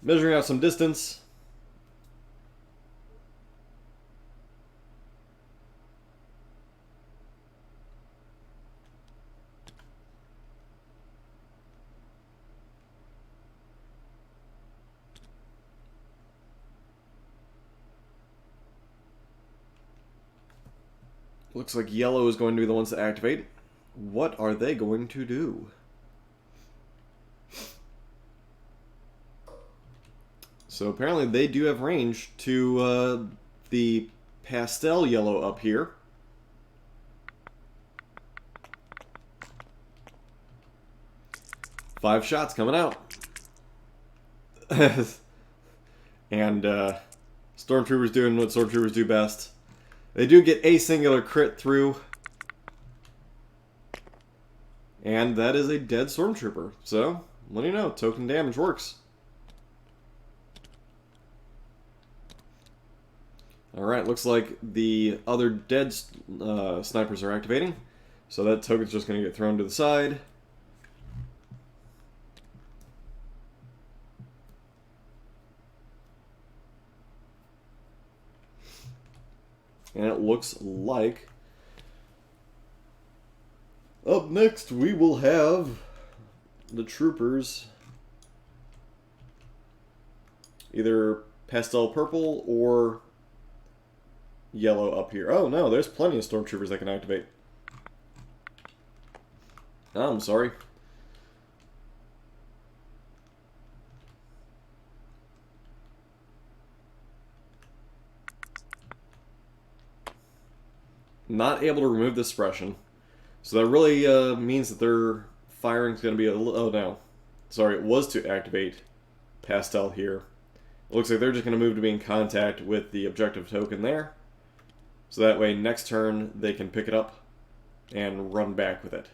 Measuring out some distance. Looks like yellow is going to be the ones to activate. What are they going to do? So apparently they do have range to the pastel yellow up here. Five shots coming out. And Stormtroopers doing what Stormtroopers do best. They do get a singular crit through. And that is a dead Stormtrooper. So, what do you know? Token damage works. Alright, looks like the other dead snipers are activating. So that token's just going to get thrown to the side. And it looks like up next we will have the troopers either pastel purple or yellow up here. Oh no, there's plenty of stormtroopers that can activate. Oh, I'm sorry. Not able to remove the suppression. So that really means that their firing's going to be a little... Oh, no. Sorry, it was to activate pastel here. It looks like they're just going to move to be in contact with the objective token there. So that way, next turn, they can pick it up and run back with it.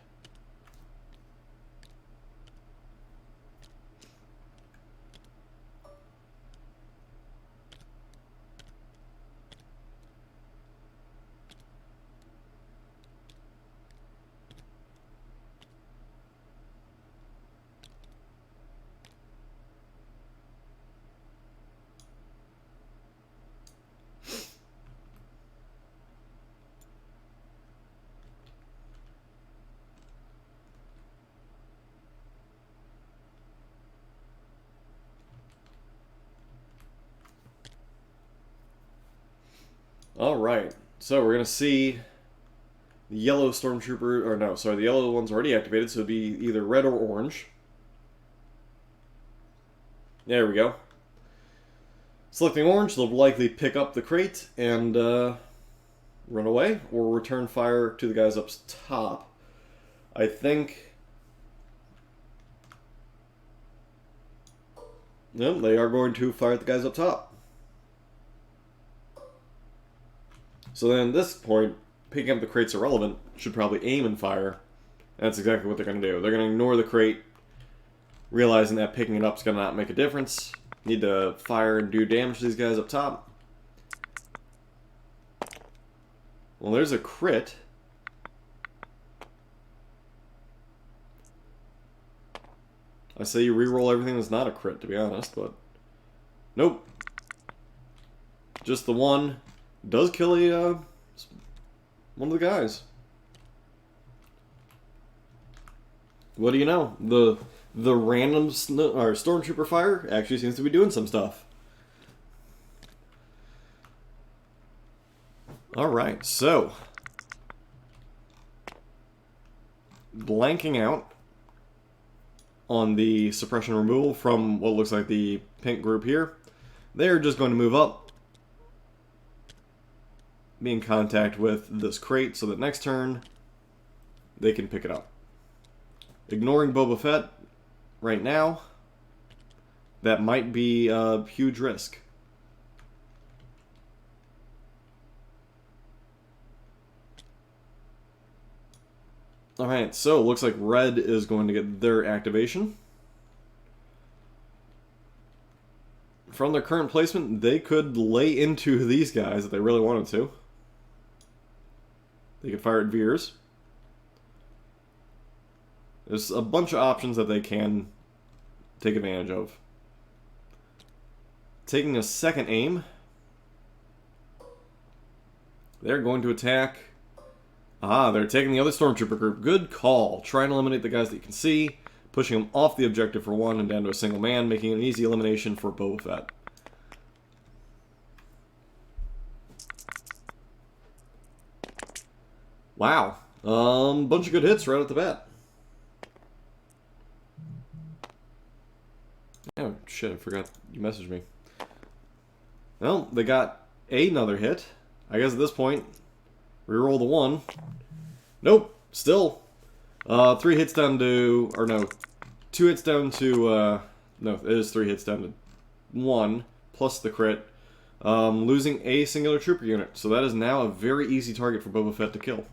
Alright, so we're going to see the yellow stormtrooper, or no, sorry, the yellow one's already activated, so it'd be either red or orange. There we go. Selecting orange, they'll likely pick up the crate and run away, or return fire to the guys up top. I think... no, they are going to fire at the guys up top. So then at this point, picking up the crate's irrelevant, should probably aim and fire. And that's exactly what they're going to do. They're going to ignore the crate, realizing that picking it up is going to not make a difference. Need to fire and do damage to these guys up top. Well, there's a crit. I say you reroll everything that's not a crit, to be honest, but... nope. Just the one. Does kill a, one of the guys. What do you know? The random stormtrooper fire actually seems to be doing some stuff. Alright, so... blanking out on the suppression removal from what looks like the pink group here. They're just going to move up, be in contact with this crate so that next turn they can pick it up. Ignoring Boba Fett right now, that might be a huge risk. Alright, so it looks like red is going to get their activation. From their current placement, they could lay into these guys if they really wanted to. They could fire at Veers. There's a bunch of options that they can take advantage of. Taking a second aim, they're going to attack. Ah, they're taking the other stormtrooper group. Good call. Try and eliminate the guys that you can see, pushing them off the objective for one and down to a single man, making an easy elimination for Boba Fett. Wow. Bunch of good hits right at the bat. Oh, shit, I forgot you messaged me. Well, they got another hit. I guess at this point, reroll the one. Nope, still. 3 hits down to, or no, 2 hits down to, no, it is 3 hits down to 1, plus the crit. Losing a singular trooper unit. So that is now a very easy target for Boba Fett to kill.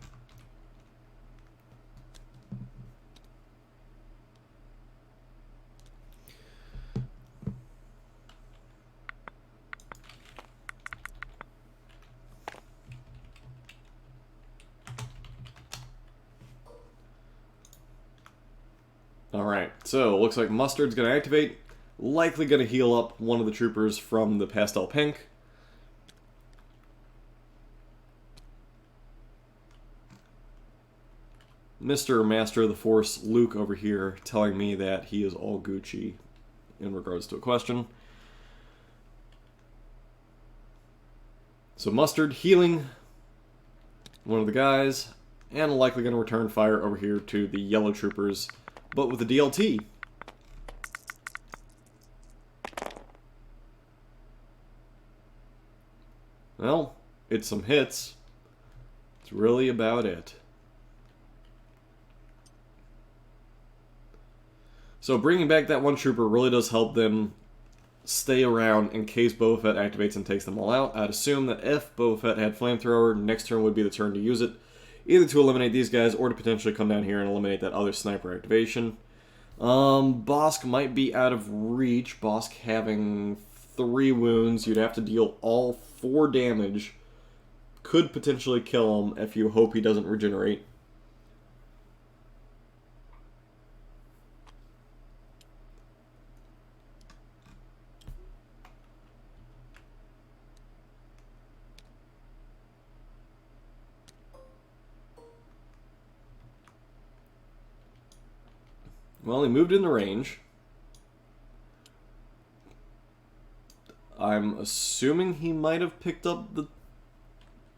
Alright, so looks like Mustard's going to activate. Likely going to heal up one of the troopers from the pastel pink. Mr. Master of the Force Luke over here telling me that he is all Gucci in regards to a question. So Mustard healing one of the guys, and likely going to return fire over here to the yellow troopers, but with a DLT. Well, it's some hits. It's really about it. So bringing back that one trooper really does help them stay around in case Boba Fett activates and takes them all out. I'd assume that if Boba Fett had Flamethrower, next turn would be the turn to use it, either to eliminate these guys or to potentially come down here and eliminate that other sniper activation. Bosk might be out of reach. Bosk having 3 wounds. You'd have to deal all 4 damage. Could potentially kill him if you hope he doesn't regenerate. Well, he moved into range. I'm assuming he might have picked up the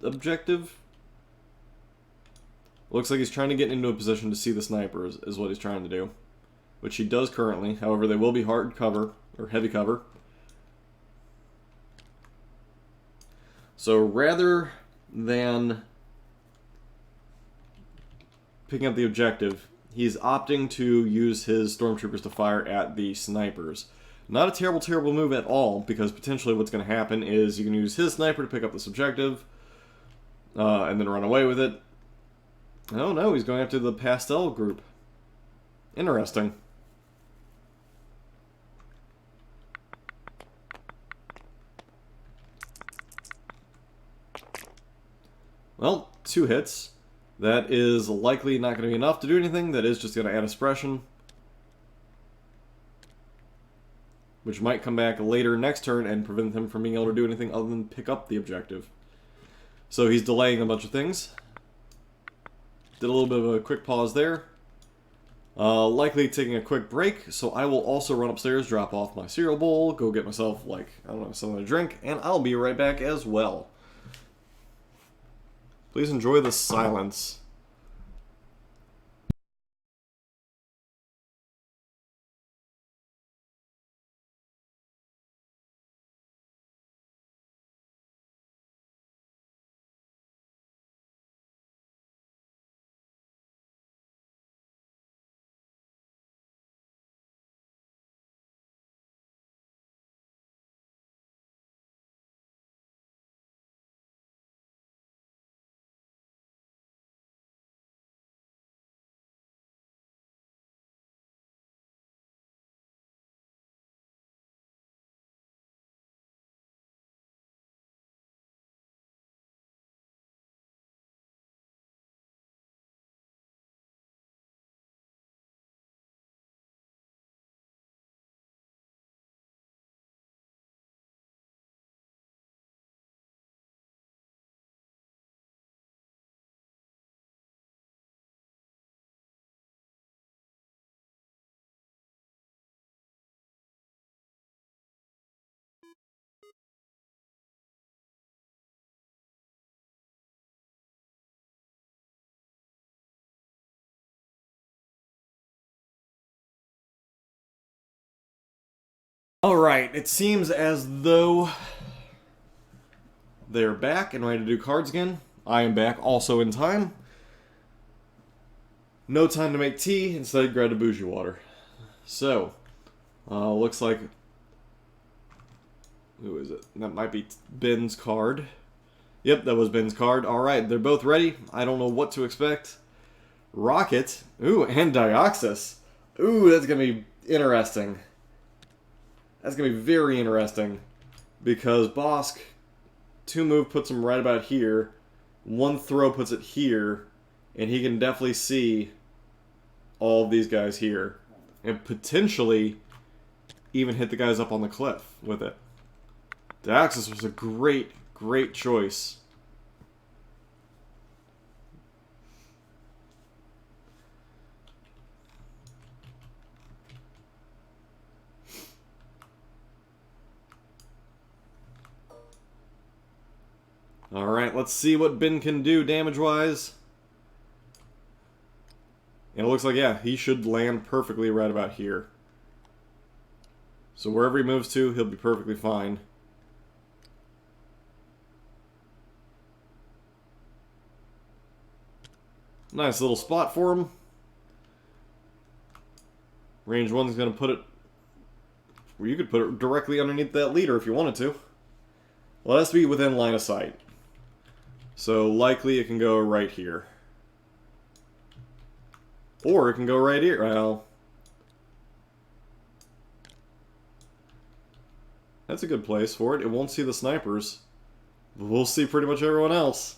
objective. Looks like he's trying to get into a position to see the snipers, is what he's trying to do. Which he does currently. However, they will be hard cover, or heavy cover. So rather than picking up the objective, he's opting to use his stormtroopers to fire at the snipers. Not a terrible, terrible move at all, because potentially what's going to happen is you can use his sniper to pick up this objective, and then run away with it. Oh no, he's going after the pastel group. Interesting. Well, 2 hits. That is likely not going to be enough to do anything. That is just going to add suppression, which might come back later next turn and prevent him from being able to do anything other than pick up the objective. So he's delaying a bunch of things. Did a little bit of a quick pause there. Likely taking a quick break, so I will also run upstairs, drop off my cereal bowl, go get myself, like, I don't know, something to drink, and I'll be right back as well. Please enjoy the silence. Alright, it seems as though they're back and ready to do cards again. I am back also in time. No time to make tea, instead grabbed a bougie water. So, looks like... Who is it? That might be Ben's card. Yep, that was Ben's card. Alright, they're both ready. I don't know what to expect. Rocket. Ooh, and Dioxys. Ooh, that's going to be interesting. That's going to be very interesting. Because Bosk, 2 move puts him right about here. 1 throw puts it here. And he can definitely see all of these guys here. And potentially even hit the guys up on the cliff with it. Dioxys was a great, great choice. Alright, let's see what Ben can do damage-wise. And it looks like, yeah, he should land perfectly right about here. So wherever he moves to, he'll be perfectly fine. Nice little spot for him. Range 1's going to put it... Well, you could put it directly underneath that leader if you wanted to. Well, it has to be within line of sight. So likely it can go right here. Or it can go right here. Well, that's a good place for it. It won't see the snipers. But we'll see pretty much everyone else.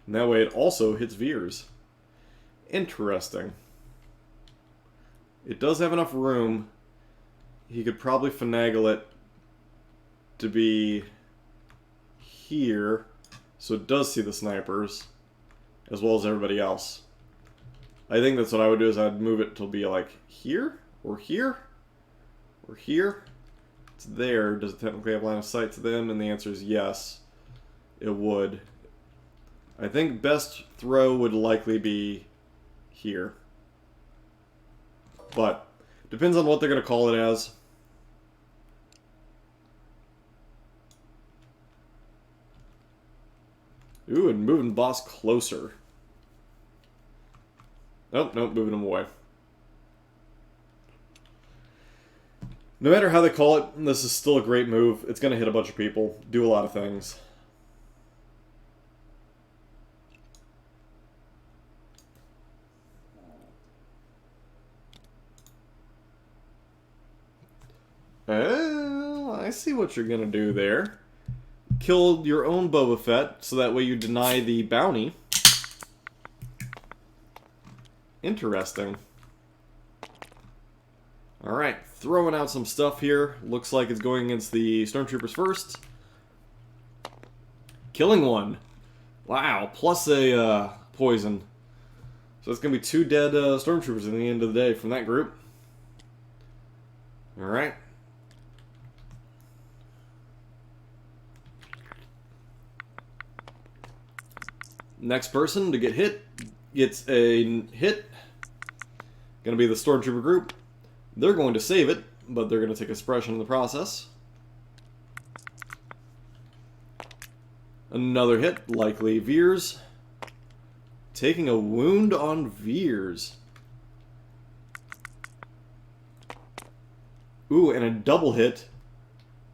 And that way it also hits Veers. Interesting. It does have enough room. He could probably finagle it to be here, so it does see the snipers, as well as everybody else. I think that's what I would do, is I'd move it to be like here, or here. We're here. It's there. Does it technically have line of sight to them? And the answer is yes. It would. I think best throw would likely be here. But depends on what they're going to call it as. Ooh, and moving boss closer. Nope, moving him away. No matter how they call it, this is still a great move. It's going to hit a bunch of people, do a lot of things. I see what you're going to do there. Kill your own Boba Fett, so that way you deny the bounty. Interesting. Alright, throwing out some stuff here. Looks like it's going against the Stormtroopers first. Killing one. Wow, plus a poison. So it's going to be 2 dead Stormtroopers at the end of the day from that group. Alright. Next person to get hit gets a hit. Going to be the Stormtrooper group. They're going to save it, but they're going to take a suppression in the process. Another hit, likely Veers. Taking a wound on Veers. Ooh, and a double hit.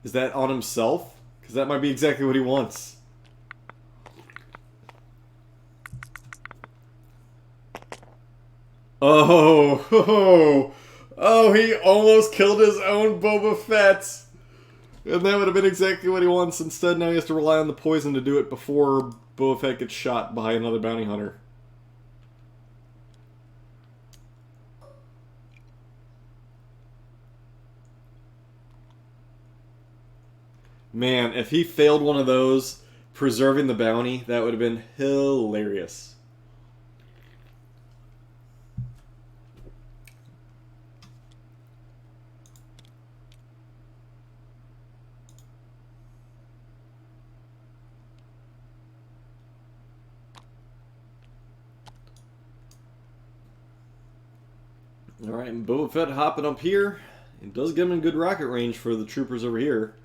Is that on himself? Because that might be exactly what he wants. Oh, he almost killed his own Boba Fett. And that would have been exactly what he wants. Instead, now he has to rely on the poison to do it before Boba Fett gets shot by another bounty hunter. Man, if he failed one of those, preserving the bounty, that would have been hilarious. Alright, and Boba Fett hopping up here. It does get him in good rocket range for the troopers over here.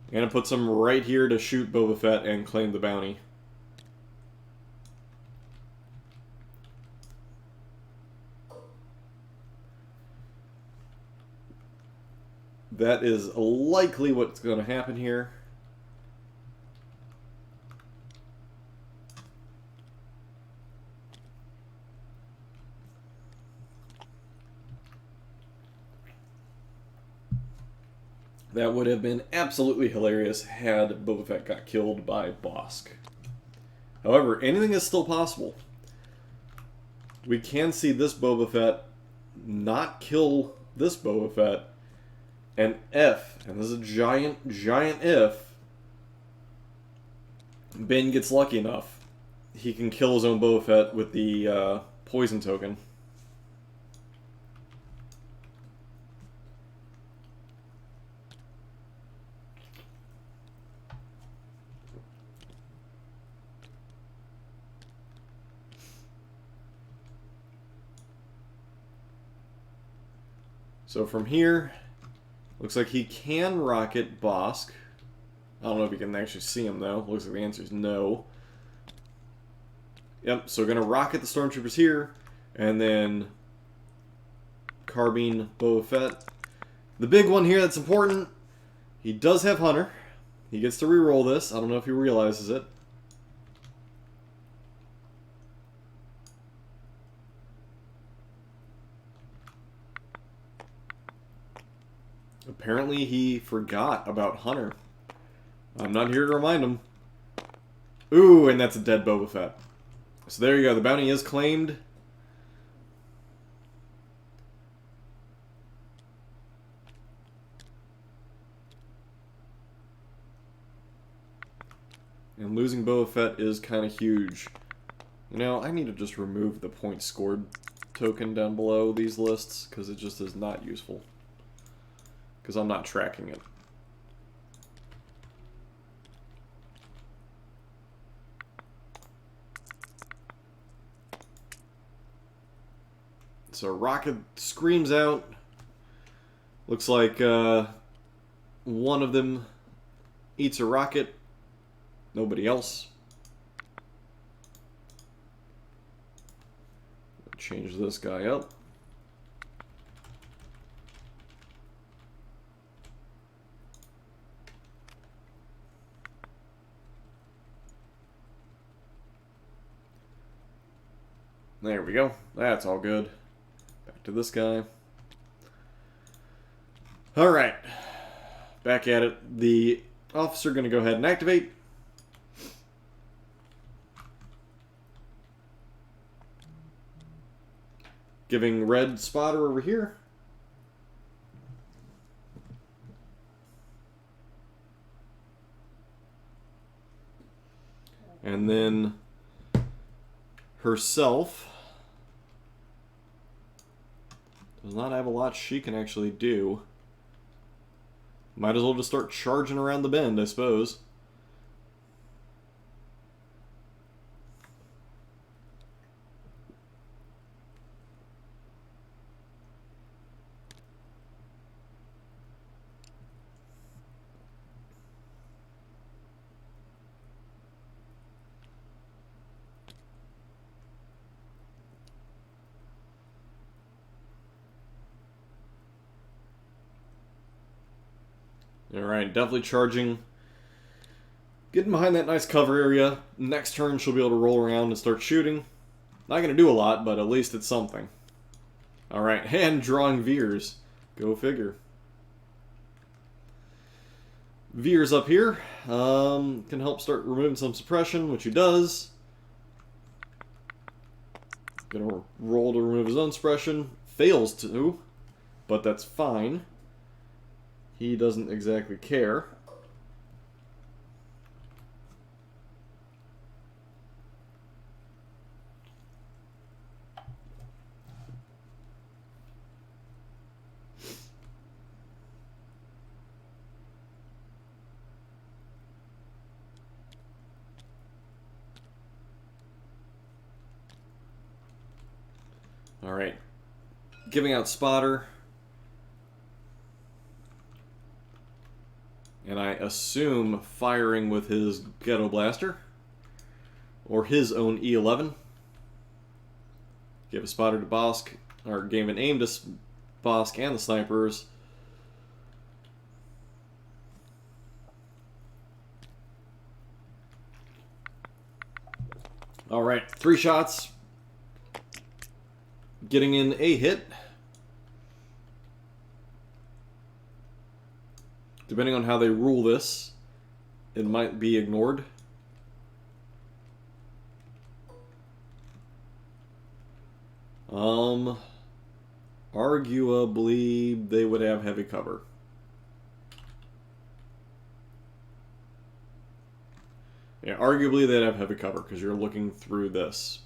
I'm going to put some right here to shoot Boba Fett and claim the bounty. That is likely what's going to happen here. That would have been absolutely hilarious had Boba Fett got killed by Bosk. However, anything is still possible. We can see this Boba Fett not kill this Boba Fett, and if, and this is a giant if, Ben gets lucky enough, he can kill his own Boba Fett with the poison token. So from here, looks like he can rocket Bosk. I don't know if you can actually see him though. Looks like the answer is no. Yep, so we're going to rocket the Stormtroopers here, and then carbine Boba Fett. The big one here that's important, he does have Hunter. He gets to reroll this. I don't know if he realizes it. Apparently he forgot about Hunter. I'm not here to remind him. Ooh, and that's a dead Boba Fett. So there you go. The bounty is claimed. And losing Boba Fett is kind of huge. You know, I need to just remove the points scored token down below these lists, because it just is not useful. because I'm not tracking it. So a rocket screams out. Looks like one of them eats a rocket. Nobody else. Change this guy up. There we go. That's all good. Back to this guy. Alright. Back at it. The officer going to go ahead and activate. Giving red spotter over here. And then herself does not have a lot she can actually do. Might as well just start charging around the bend, I suppose. Alright, definitely charging. Getting behind that nice cover area. Next turn she'll be able to roll around and start shooting. Not going to do a lot, but at least it's something. Alright, and drawing Veers. Go figure. Veers up here. Can help start removing some suppression, which he does. Gonna roll to remove his own suppression. Fails to, but that's fine. He doesn't exactly care. All right. Giving out spotter. And I assume firing with his ghetto blaster. Or his own E11. Give a spotter to Bosk, or gave an aim to Bosk and the snipers. Alright, 3 shots. Getting in a hit. Depending on how they rule this, it might be ignored. Arguably, they would have heavy cover. Yeah, arguably they'd have heavy cover because you're looking through this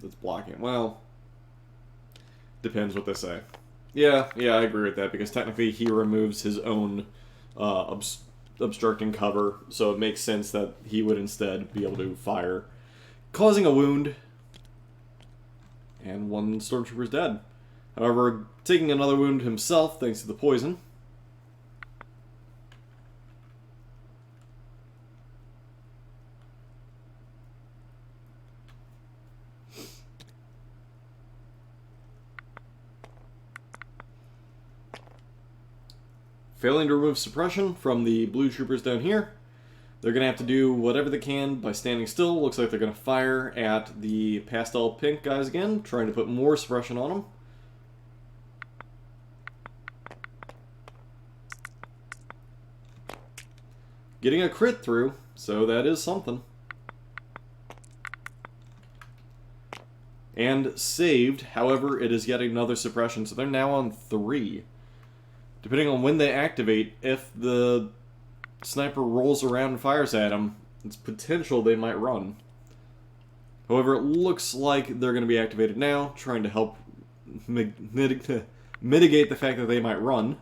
that's blocking it. Well, depends what they say. Yeah, I agree with that because technically he removes his own obstructing cover, so it makes sense that he would instead be able to fire, causing a wound, and one stormtrooper is dead. However, taking another wound himself thanks to the poison. Failing to remove suppression from the blue troopers down here. They're going to have to do whatever they can by standing still. Looks like they're going to fire at the pastel pink guys again, trying to put more suppression on them. Getting a crit through, so that is something. And saved, however, it is yet another suppression, so they're now on 3. Depending on when they activate, if the sniper rolls around and fires at them, it's potential they might run. However, it looks like they're going to be activated now, trying to help mitigate the fact that they might run.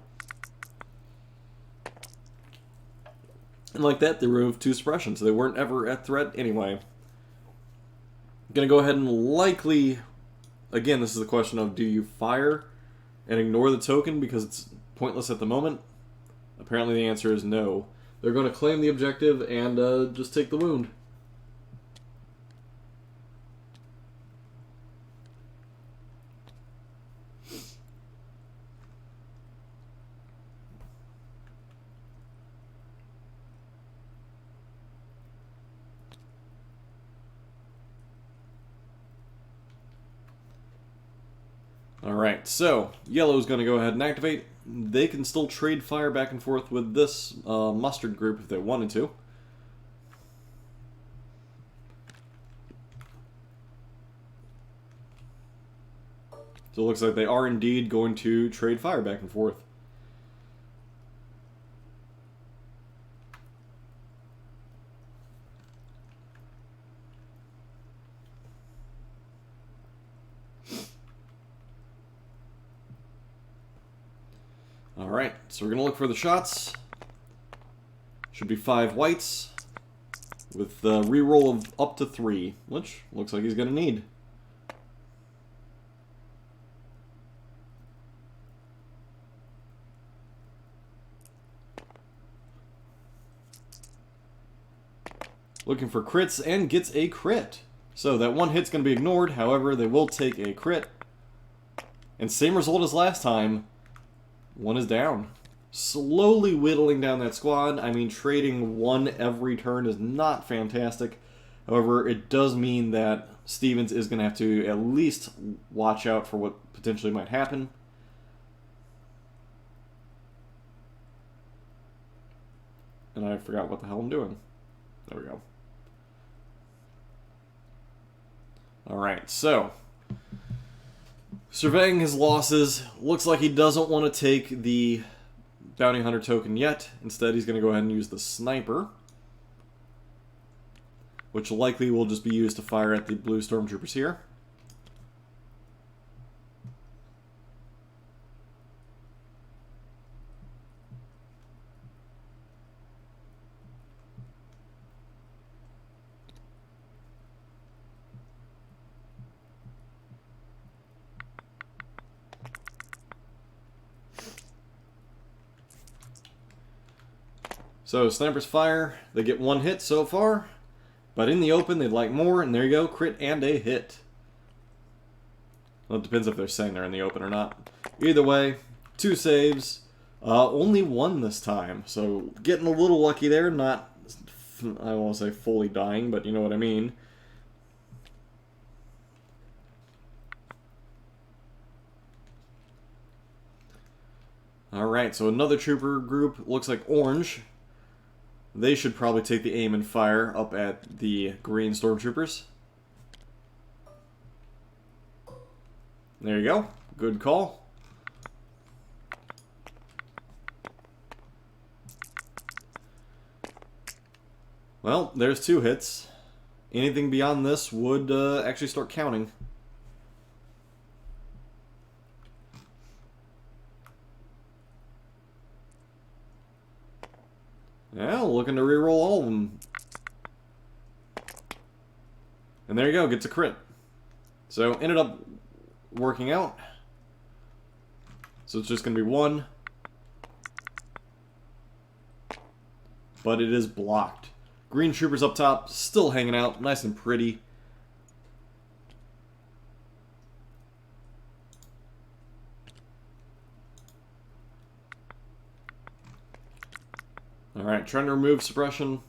And like that, they removed 2 suppression, so they weren't ever at threat anyway. Gonna go ahead and likely... Again, this is a question of, do you fire and ignore the token because it's pointless at the moment? Apparently the answer is no. They're going to claim the objective and just take the wound. Alright, so yellow's going to go ahead and activate. They can still trade fire back and forth with this mustard group if they wanted to. So it looks like they are indeed going to trade fire back and forth. Alright, so we're going to look for the shots. Should be 5 whites with a reroll of up to 3, which looks like he's going to need. Looking for crits and gets a crit. So that one hit's going to be ignored, however, they will take a crit. And same result as last time. One is down. Slowly whittling down that squad. I mean, trading 1 every turn is not fantastic. However, it does mean that Stevens is going to have to at least watch out for what potentially might happen. And I forgot what the hell I'm doing. There we go. Alright, so surveying his losses, looks like he doesn't want to take the bounty hunter token yet. Instead, he's going to go ahead and use the sniper, which likely will just be used to fire at the blue stormtroopers here. So, snipers fire. They get 1 hit so far, but in the open they'd like more, and there you go, crit and a hit. Well, it depends if they're saying they're in the open or not. Either way, 2 saves, only 1 this time, so getting a little lucky there, not, I don't want to say fully dying, but you know what I mean. Alright, so another trooper group, looks like orange. They should probably take the aim and fire up at the green stormtroopers. There you go. Good call. Well, there's 2 hits. Anything beyond this would actually start counting. Yeah, looking to reroll all of them. And there you go, gets a crit. So, ended up working out. So it's just going to be 1. But it is blocked. Green troopers up top, still hanging out, nice and pretty. Alright, trying to remove suppression.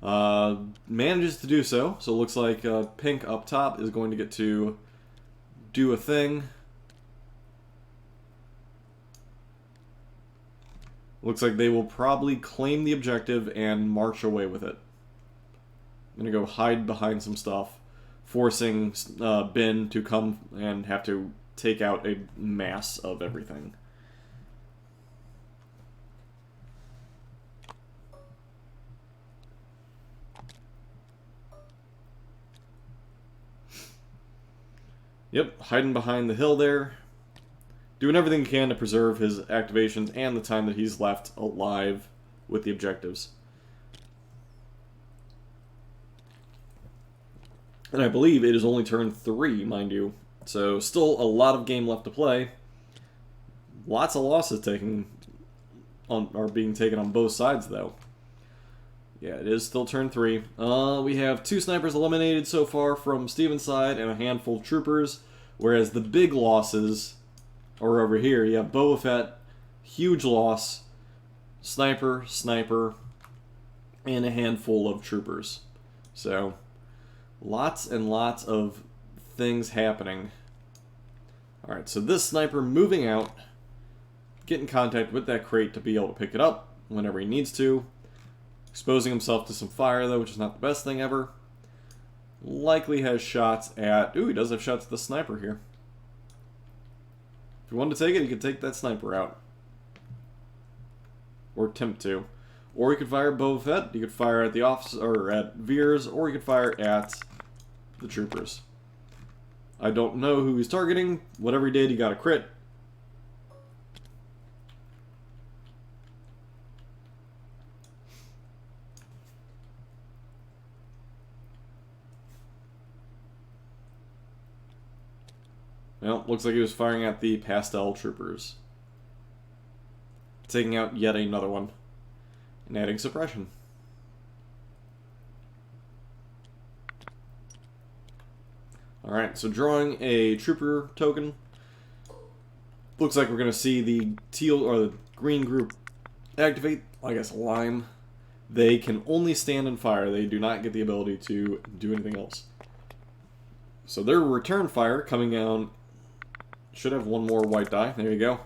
Manages to do so. So it looks like pink up top is going to get to do a thing. Looks like they will probably claim the objective and march away with it. I'm going to go hide behind some stuff, forcing Ben to come and have to take out a mass of everything. Yep, hiding behind the hill there. Doing everything he can to preserve his activations and the time that he's left alive with the objectives. And I believe it is only turn 3, mind you. So still a lot of game left to play. Lots of losses are being taken on both sides, though. Yeah, it is still turn 3. We have 2 snipers eliminated so far from Steven's side and a handful of troopers, whereas the big losses are over here. You have Boba Fett, huge loss, sniper, and a handful of troopers. So, lots and lots of things happening. Alright, so this sniper moving out, get in contact with that crate to be able to pick it up whenever he needs to. Exposing himself to some fire, though, which is not the best thing ever. Likely has shots at... Ooh, he does have shots at the sniper here. If you wanted to take it, you could take that sniper out. Or attempt to. Or you could fire at Boba Fett, you could fire at the officer, or at Veers, or you could fire at the troopers. I don't know who he's targeting. Whatever he did, he got a crit. Well, looks like he was firing at the pastel troopers. Taking out yet another one. And adding suppression. Alright, so drawing a trooper token. Looks like we're going to see the teal or the green group activate. I guess lime. They can only stand and fire. They do not get the ability to do anything else. So their return fire coming down. Should have one more white die. There you go.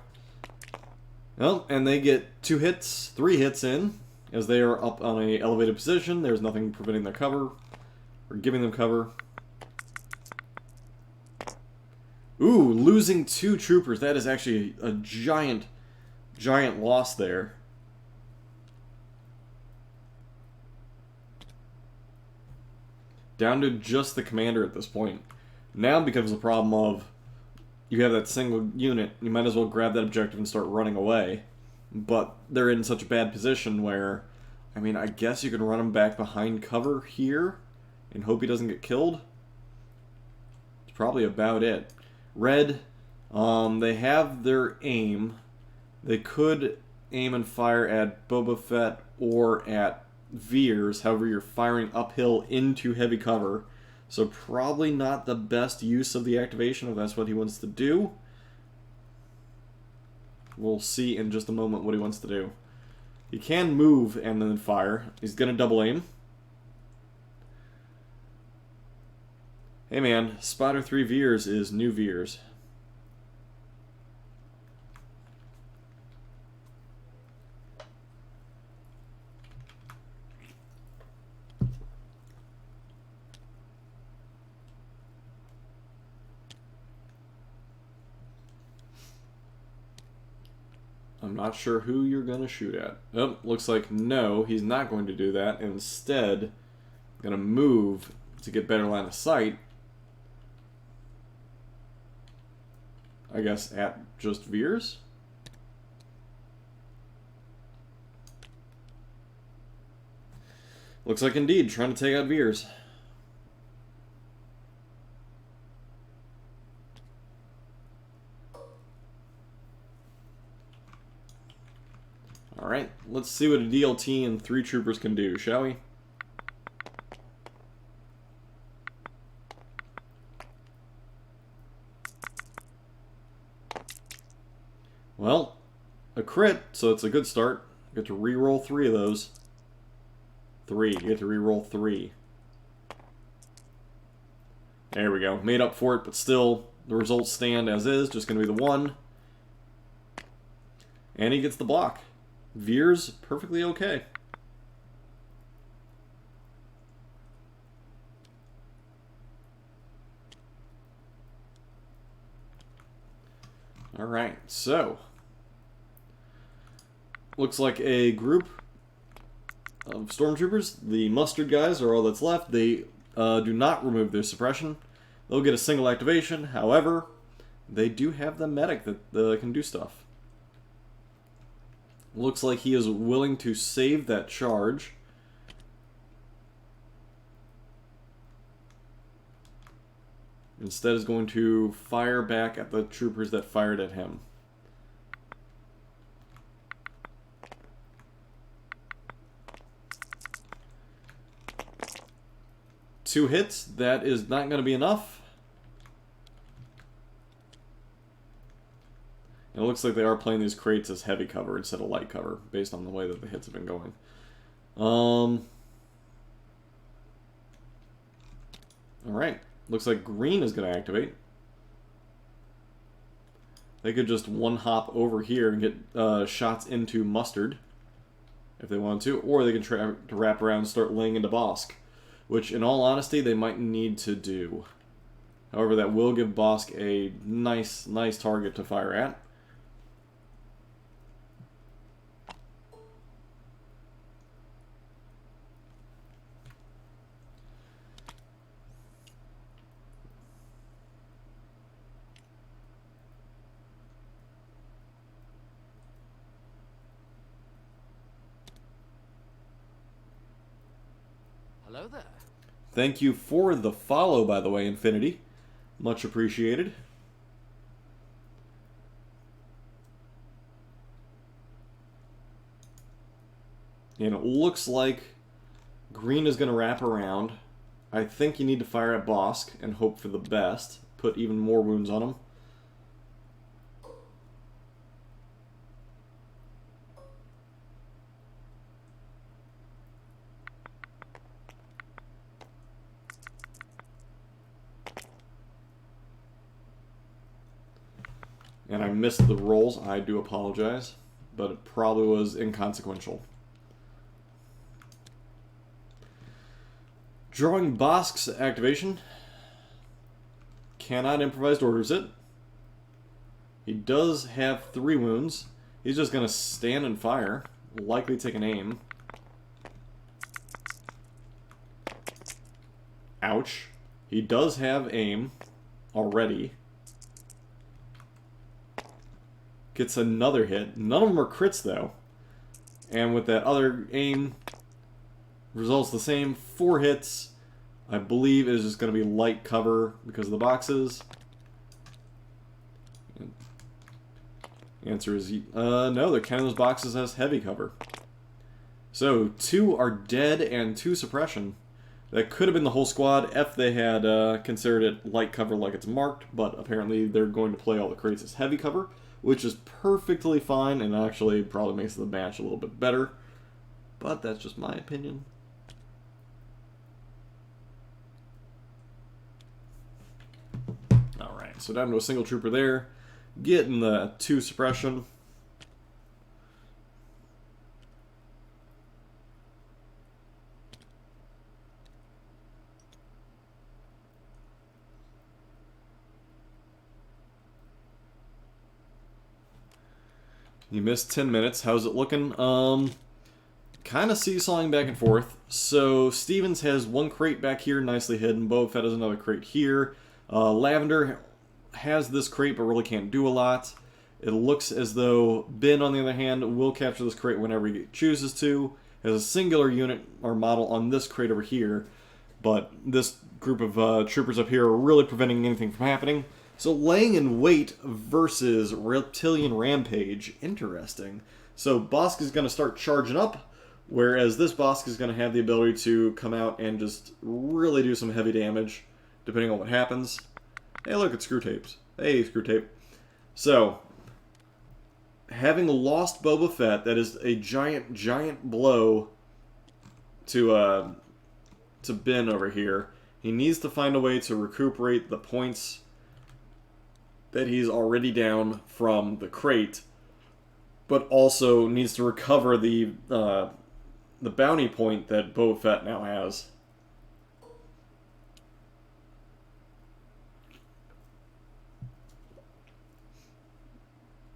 Well, and they get 2 hits, 3 hits in, as they are up on a elevated position. There's nothing preventing their cover, or giving them cover. Ooh, losing 2 troopers. That is actually a giant loss there. Down to just the commander at this point. Now becomes a problem of you have that single unit, you might as well grab that objective and start running away. But they're in such a bad position where, I mean, I guess you can run him back behind cover here and hope he doesn't get killed. It's probably about it. Red, they have their aim. They could aim and fire at Boba Fett or at Veers, however you're firing uphill into heavy cover. So probably not the best use of the activation if that's what he wants to do. We'll see in just a moment what he wants to do. He can move and then fire. He's going to double aim. Hey man, Spotter 3 Veers is new Veers. I'm not sure who you're going to shoot at. Oh, looks like no, he's not going to do that. Instead, going to move to get better line of sight. I guess at just Veers? Looks like indeed, trying to take out Veers. Alright, let's see what a DLT and 3 troopers can do, shall we? Well, a crit, so it's a good start. You get to re-roll 3 of those. 3, you get to re-roll 3. There we go, made up for it, but still, the results stand as is, just going to be the 1. And he gets the block. Veers, perfectly okay. Alright, so looks like a group of stormtroopers. The mustard guys are all that's left. They do not remove their suppression. They'll get a single activation. However, they do have the medic that can do stuff. Looks like he is willing to save that charge. Instead is going to fire back at the troopers that fired at him. Two hits, that is not going to be enough. And it looks like they are playing these crates as heavy cover instead of light cover, based on the way that the hits have been going. Alright, looks like green is going to activate. They could just one hop over here and get shots into mustard, if they want to, or they can try to wrap around and start laying into Bosk, which in all honesty they might need to do. However, that will give Bosk a nice target to fire at. Hello there. Thank you for the follow, by the way, Infinity. Much appreciated. And it looks like green is going to wrap around. I think you need to fire at Bosk and hope for the best. Put even more wounds on him. And I missed the rolls. I do apologize. But it probably was inconsequential. Drawing Bosk's activation. Cannot improvised orders it. He does have 3 wounds. He's just going to stand and fire. Likely take an aim. Ouch. He does have aim already. Gets another hit. None of them are crits, though. And with that other aim, results the same. 4 hits. I believe is just going to be light cover because of the boxes. The answer is no, they're counting those boxes as heavy cover. So 2 are dead and 2 suppression. That could have been the whole squad if they had considered it light cover like it's marked, but apparently they're going to play all the crates as heavy cover, which is perfectly fine and actually probably makes the match a little bit better. But that's just my opinion. Alright, so down to a single trooper there. Getting the 2 suppression. You missed 10 minutes. How's it looking? Kind of seesawing back and forth. So Stevens has 1 crate back here, nicely hidden. Boba Fett has another crate here. Lavender has this crate, but really can't do a lot. It looks as though Ben, on the other hand, will capture this crate whenever he chooses to. Has a singular unit or model on this crate over here, but this group of troopers up here are really preventing anything from happening. So laying in wait versus Reptilian Rampage, interesting. So Bosk is going to start charging up, whereas this Bosk is going to have the ability to come out and just really do some heavy damage, depending on what happens. Hey, look, it's Screw Tapes. Hey, Screw Tape. So, having lost Boba Fett, that is a giant blow to Ben over here. He needs to find a way to recuperate the points that he's already down from the crate, but also needs to recover the bounty point that Boba Fett now has.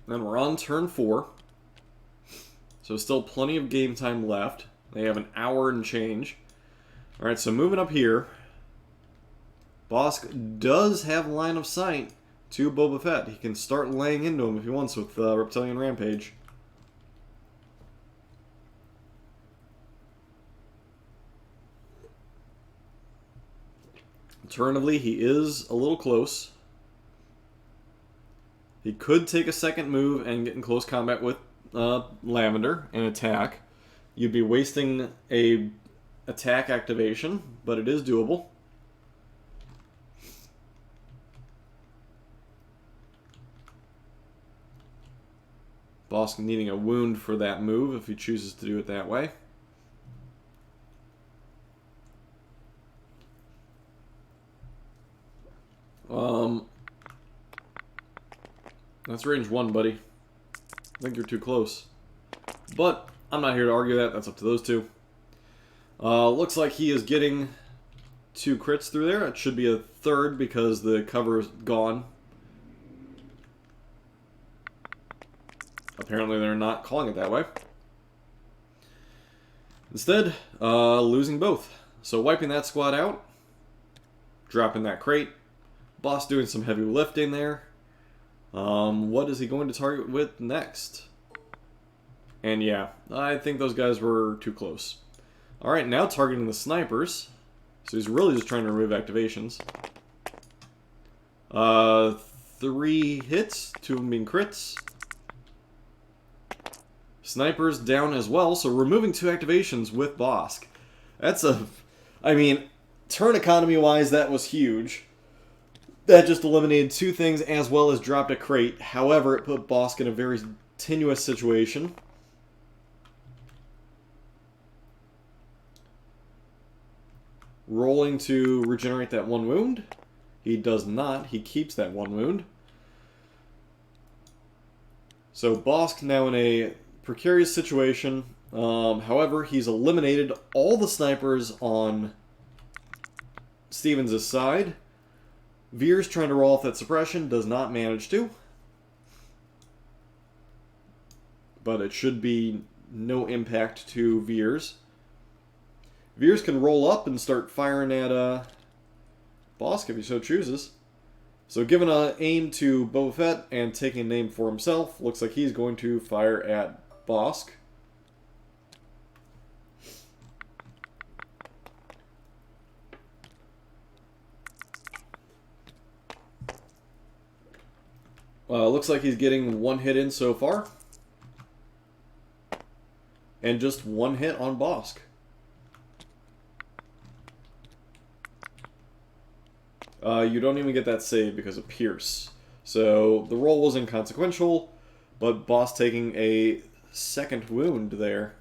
Then we're on turn 4. So still plenty of game time left. They have an hour and change. Alright, so moving up here. Bosk does have line of sight to Boba Fett. He can start laying into him if he wants with Reptilian Rampage. Alternatively, he is a little close. He could take a second move and get in close combat with Lavender and attack. You'd be wasting a attack activation, but it is doable. Bosk needing a wound for that move if he chooses to do it that way. That's range 1, buddy. I think you're too close. But I'm not here to argue that. That's up to those two. Looks like he is getting 2 crits through there. It should be a third because the cover is gone. Apparently they're not calling it that way. Instead, losing both. So wiping that squad out. Dropping that crate. Boss doing some heavy lifting there. What is he going to target with next? And yeah, I think those guys were too close. Alright, now targeting the snipers. So he's really just trying to remove activations. 3 hits, 2 of them being crits. Snipers down as well, so removing 2 activations with Bosk. That's I mean, turn economy-wise, that was huge. That just eliminated 2 things as well as dropped a crate. However, it put Bosk in a very tenuous situation. Rolling to regenerate that 1 wound. He does not. He keeps that 1 wound. So Bosk now in a precarious situation. However, he's eliminated all the snipers on Stevens' side. Veer's trying to roll off that suppression, does not manage to. But it should be no impact to Veers. Veers can roll up and start firing at Bosk if he so chooses. So giving an aim to Boba Fett and taking a name for himself, looks like he's going to fire at Bosk. Looks like he's getting 1 hit in so far. And just 1 hit on Bosk. You don't even get that save because of Pierce. So the roll was inconsequential, but Bosk taking a 2nd wound there.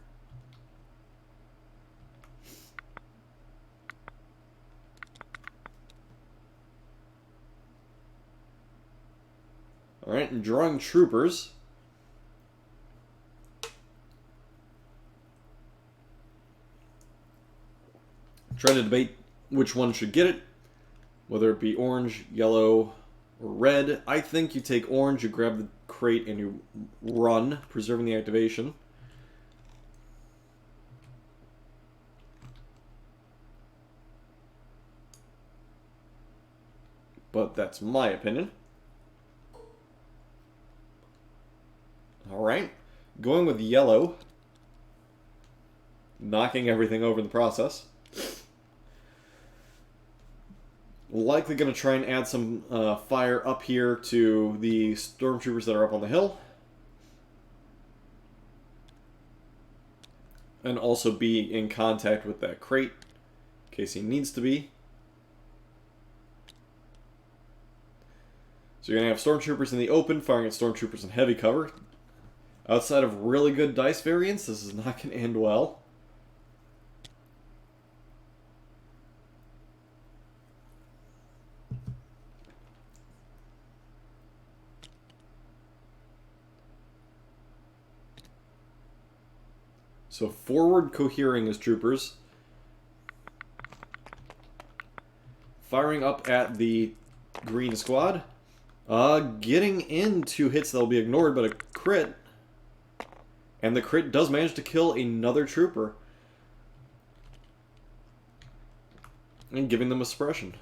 Alright, and drawing troopers. Trying to debate which one should get it. Whether it be orange, yellow, or red. I think you take orange, you grab the crate, and you run, preserving the activation. But that's my opinion. Alright, going with yellow, knocking everything over in the process. Likely going to try and add some fire up here to the stormtroopers that are up on the hill. And also be in contact with that crate, in case he needs to be. So you're going to have stormtroopers in the open, firing at stormtroopers in heavy cover. Outside of really good dice variants, this is not going to end well. So forward cohering his troopers. Firing up at the green squad. Getting into hits that will be ignored, but a crit. And the crit does manage to kill another trooper. And giving them a suppression.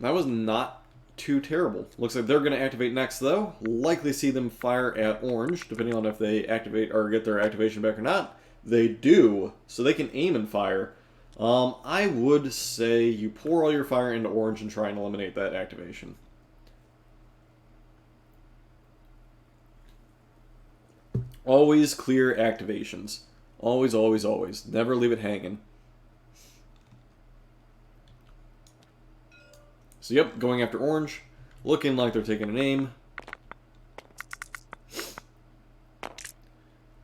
That was not too terrible. Looks like they're going to activate next, though. Likely see them fire at orange, depending on if they activate or get their activation back or not. They do, so they can aim and fire. I would say you pour all your fire into orange and try and eliminate that activation. Always clear activations. Always, always, always. Never leave it hanging. So yep, going after orange. Looking like they're taking an aim.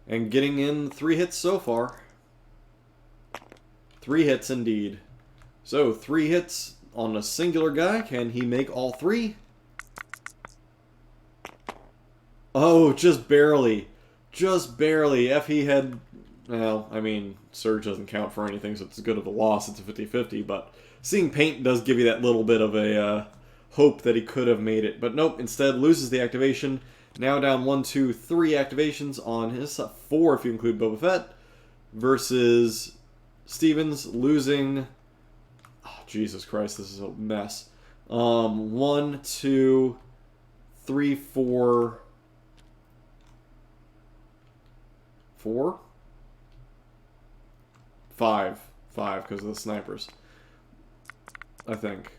And getting in 3 hits so far. 3 hits indeed. So 3 hits on a singular guy. Can he make all 3? Oh, just barely. Just barely. If he had... Well, I mean, Surge doesn't count for anything, so it's as good of a loss. It's a 50-50, but seeing paint does give you that little bit of a hope that he could have made it. But nope, instead loses the activation. Now down 1, 2, 3 activations on his 4 if you include Boba Fett. Versus Stevens losing... Oh, Jesus Christ, this is a mess. 1, 2, 3, 4... 4? 5. 5 because of the snipers. I think.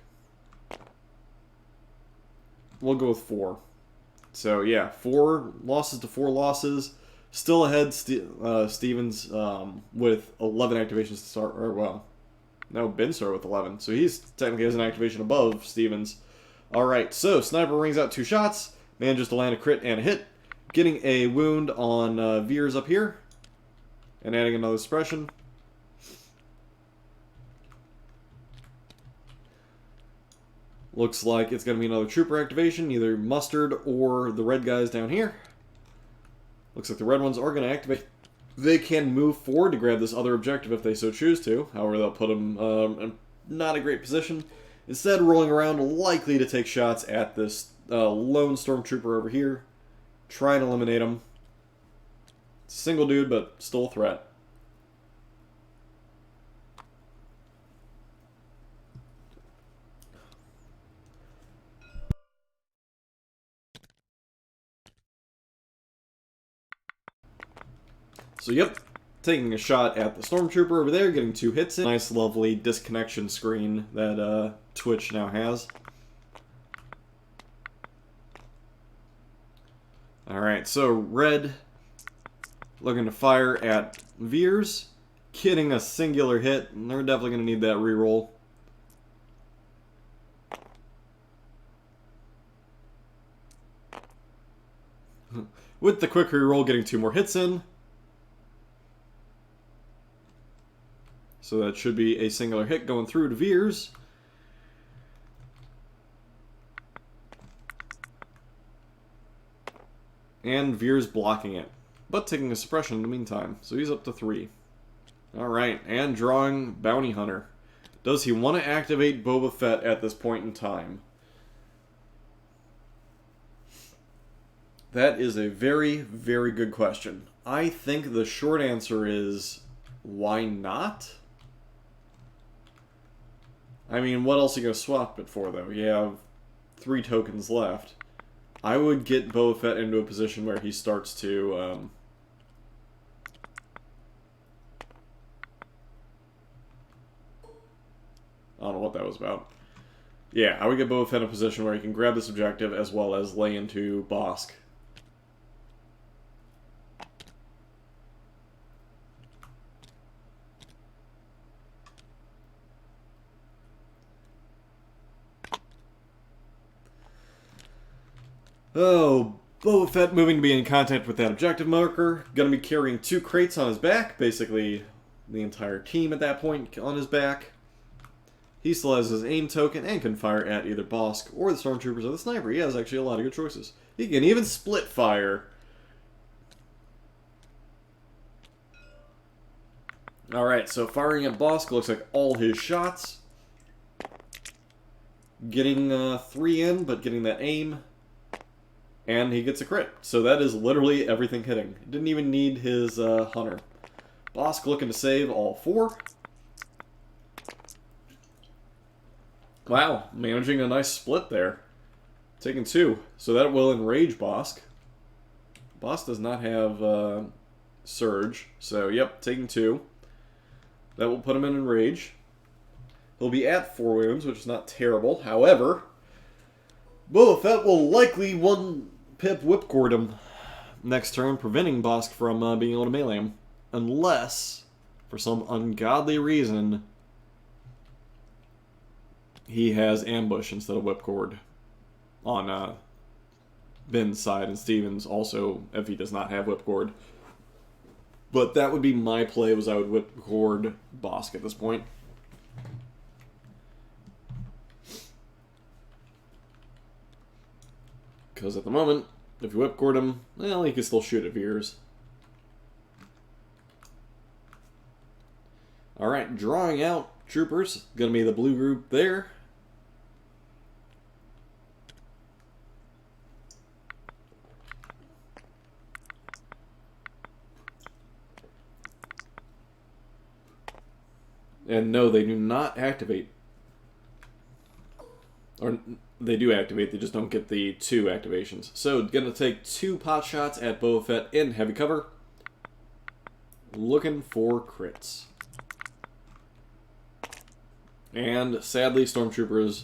We'll go with 4. So yeah, 4 losses to 4 losses. Still ahead, Stevens with 11 activations to start. Or well, no, Ben started with 11. So he's technically has an activation above Stevens. Alright, so Sniper rings out 2 shots. Manages to land a crit and a hit. Getting a wound on Veers up here. And adding another suppression. Looks like it's going to be another trooper activation, either Mustard or the red guys down here. Looks like the red ones are going to activate. They can move forward to grab this other objective if they so choose to. However, they'll put them in not a great position. Instead, rolling around, likely to take shots at this lone stormtrooper over here. Try and eliminate him. It's a single dude, but still a threat. So yep, taking a shot at the stormtrooper over there, getting 2 hits in. Nice, lovely disconnection screen that Twitch now has. Alright, so red looking to fire at Veers, getting a singular hit, and they're definitely going to need that reroll. With the quick reroll, getting 2 more hits in. So that should be a singular hit going through to Veers. And Veers blocking it, but taking a suppression in the meantime. So he's up to 3. Alright, and drawing Bounty Hunter. Does he want to activate Boba Fett at this point in time? That is a very, very good question. I think the short answer is, why not? I mean, what else are you going to swap it for, though? You have 3 tokens left. I would get Boba Fett into a position where he starts to... I don't know what that was about. Yeah, I would get Boba Fett in a position where he can grab this objective as well as lay into Bosk. Oh, Boba Fett moving to be in contact with that objective marker. Gonna be carrying 2 crates on his back. Basically, the entire team at that point on his back. He still has his aim token and can fire at either Bosk or the Stormtroopers or the Sniper. He has actually a lot of good choices. He can even split fire. Alright, so firing at Bosk looks like all his shots. Getting 3 in, but getting that aim. And he gets a crit. So that is literally everything hitting. Didn't even need his hunter. Bosk looking to save all 4. Wow, managing a nice split there. Taking 2. So that will enrage Bosk. Bosk does not have Surge. So, yep, taking 2. That will put him in enrage. He'll be at 4 wounds, which is not terrible. However, Boba Fett will likely 1-pip whipcord him next turn, preventing Bosk from being able to melee him. Unless, for some ungodly reason, he has ambush instead of whipcord on Ben's side, and Steven's also if he does not have whipcord. But that would be my play, was I would whipcord Bosk at this point. Because at the moment, if you whipcord him, well, he can still shoot at Veers. Alright, drawing out troopers. Gonna be the blue group there. And no, they do not activate. Or they do activate, they just don't get the 2 activations. So, gonna take 2 pot shots at Boba Fett in heavy cover. Looking for crits. And sadly, Stormtroopers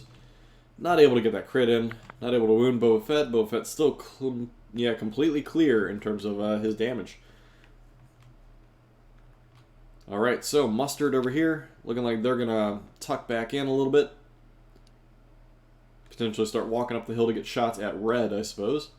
not able to get that crit in. Not able to wound Boba Fett. Boba Fett's still completely clear in terms of his damage. Alright, so Mustard over here. Looking like they're going to tuck back in a little bit. Potentially start walking up the hill to get shots at Red, I suppose.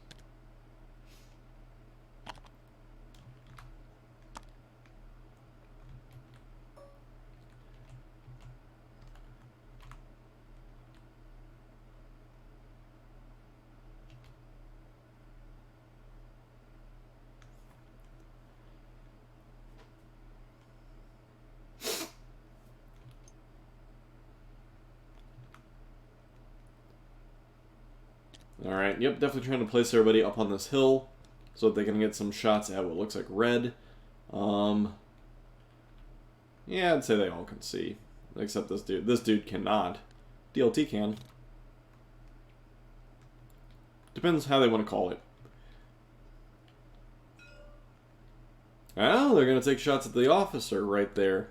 Alright, yep, definitely trying to place everybody up on this hill so that they can get some shots at what looks like Red. Yeah, I'd say they all can see. Except this dude. This dude cannot. DLT can. Depends how they want to call it. Oh, they're going to take shots at the officer right there.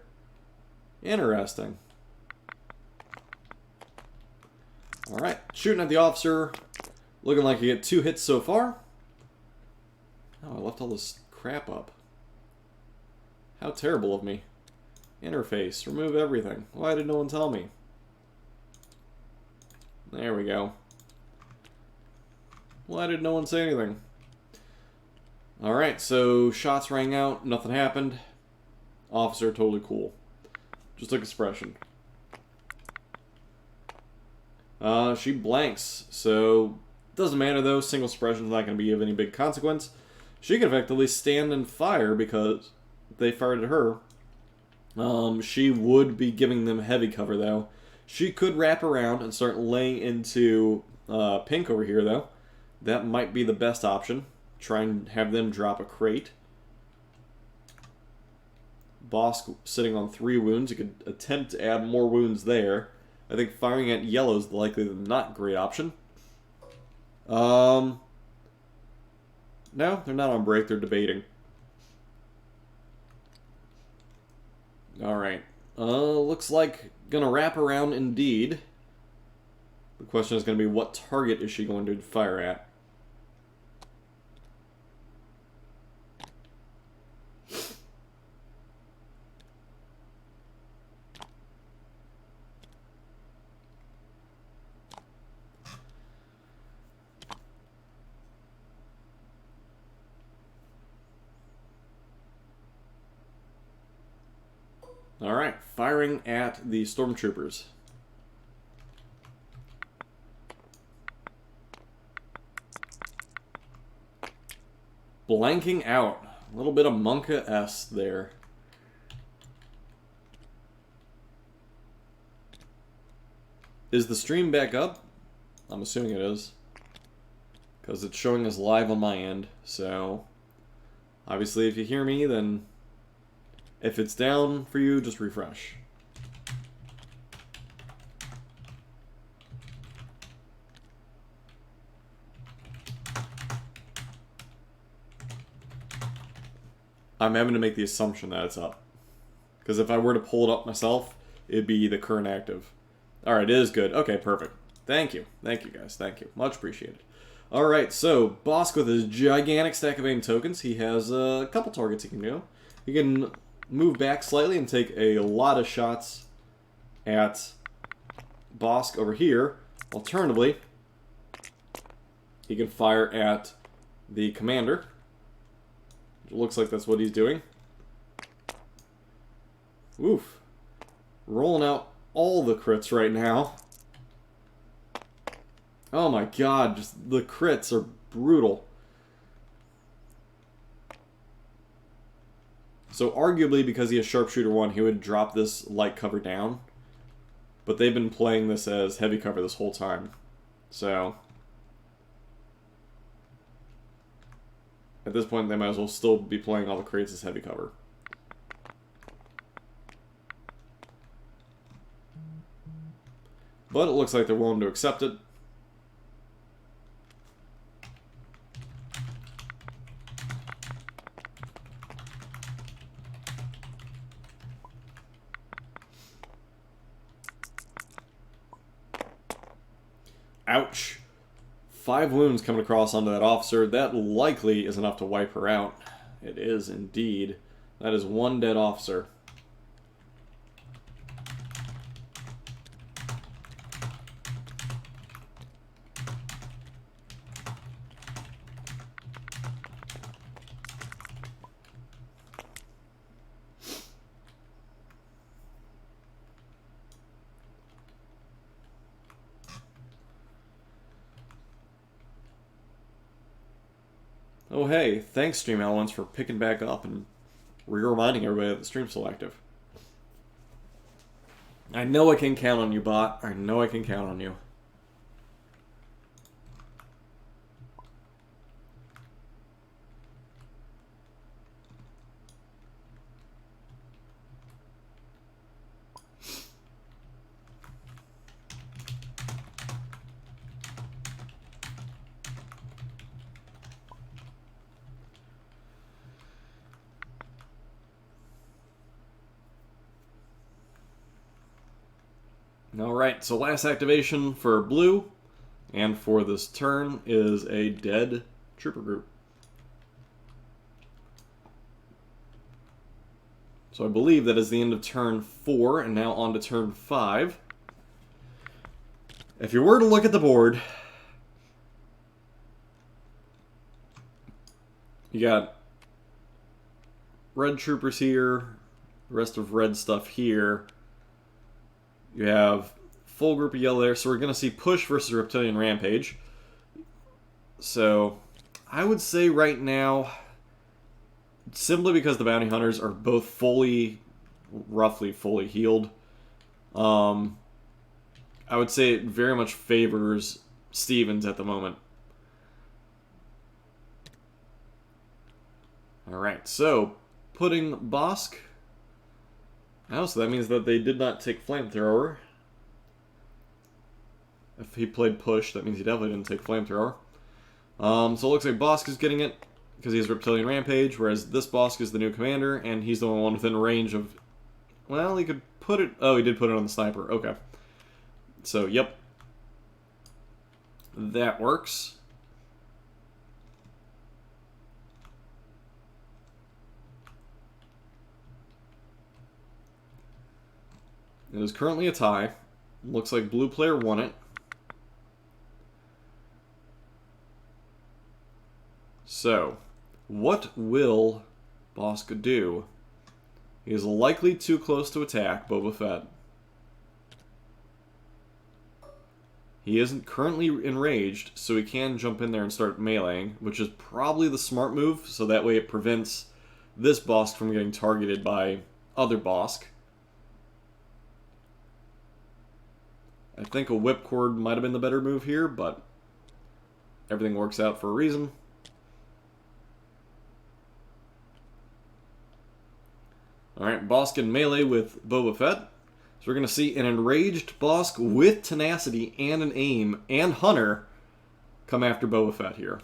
Interesting. Alright, shooting at the officer. Looking like you get 2 hits so far. Oh, I left all this crap up. How terrible of me. Interface, remove everything. Why did no one tell me? There we go. Why did no one say anything? Alright, so shots rang out, nothing happened. Officer, totally cool. Just took expression. She blanks, so doesn't matter though. Single suppression is not going to be of any big consequence. She can effectively stand and fire because they fired at her. She would be giving them heavy cover though. She could wrap around and start laying into Pink over here though. That might be the best option. Try and have them drop a crate. Bosk sitting on 3 wounds. You could attempt to add more wounds there. I think firing at yellow is likely than not great option. No, they're not on break. They're debating. Alright. Looks like gonna wrap around indeed. The question is going to be, what target is she going to fire at? Alright, firing at the stormtroopers. Blanking out. A little bit of Monka-S there. Is the stream back up? I'm assuming it is. Because it's showing us live on my end. So, obviously if you hear me, then if it's down for you, just refresh. I'm having to make the assumption that it's up. Because if I were to pull it up myself, it'd be the current active. Alright, it is good. Okay, perfect. Thank you. Thank you, guys. Thank you. Much appreciated. Alright, so Bosk with his gigantic stack of aim tokens, he has a couple targets he can do. He can move back slightly and take a lot of shots at Bosk over here. Alternatively, he can fire at the commander. It looks like that's what he's doing. Oof. Rolling out all the crits right now. Oh my god, just the crits are brutal. So arguably, because he has Sharpshooter 1, he would drop this light cover down. But they've been playing this as heavy cover this whole time. So at this point, they might as well still be playing all the crates as heavy cover. But it looks like they're willing to accept it. Ouch. 5 wounds coming across onto that officer. That likely is enough to wipe her out. It is indeed. That is 1 dead officer. Oh hey, thanks Stream Elements for picking back up and reminding everybody that the stream's still active. I know I can count on you, bot. I know I can count on you. Alright, so last activation for blue, and for this turn, is a dead trooper group. So I believe that is the end of turn 4, and now on to turn 5. If you were to look at the board, you got red troopers here, the rest of red stuff here. You have full group of yellow there, so we're going to see push versus Reptilian Rampage. So I would say right now, simply because the bounty hunters are both roughly fully healed, I would say it very much favors Stevens at the moment. Alright, so putting Bosk. Oh, so that means that they did not take Flamethrower. If he played push, that means he definitely didn't take Flamethrower. So it looks like Bosk is getting it because he has Reptilian Rampage, whereas this Bosk is the new commander, and he's the one within range of... Well, he could put it... Oh, he did put it on the sniper. Okay. So, yep. That works. It is currently a tie. Looks like blue player won it. So, what will Bosk do? He is likely too close to attack Boba Fett. He isn't currently enraged, so he can jump in there and start meleeing, which is probably the smart move, so that way it prevents this Bosk from getting targeted by other Bosk. I think a whipcord might have been the better move here, but everything works out for a reason. Alright, Bosk in melee with Boba Fett. So we're going to see an enraged Bosk with tenacity and an aim and Hunter come after Boba Fett here.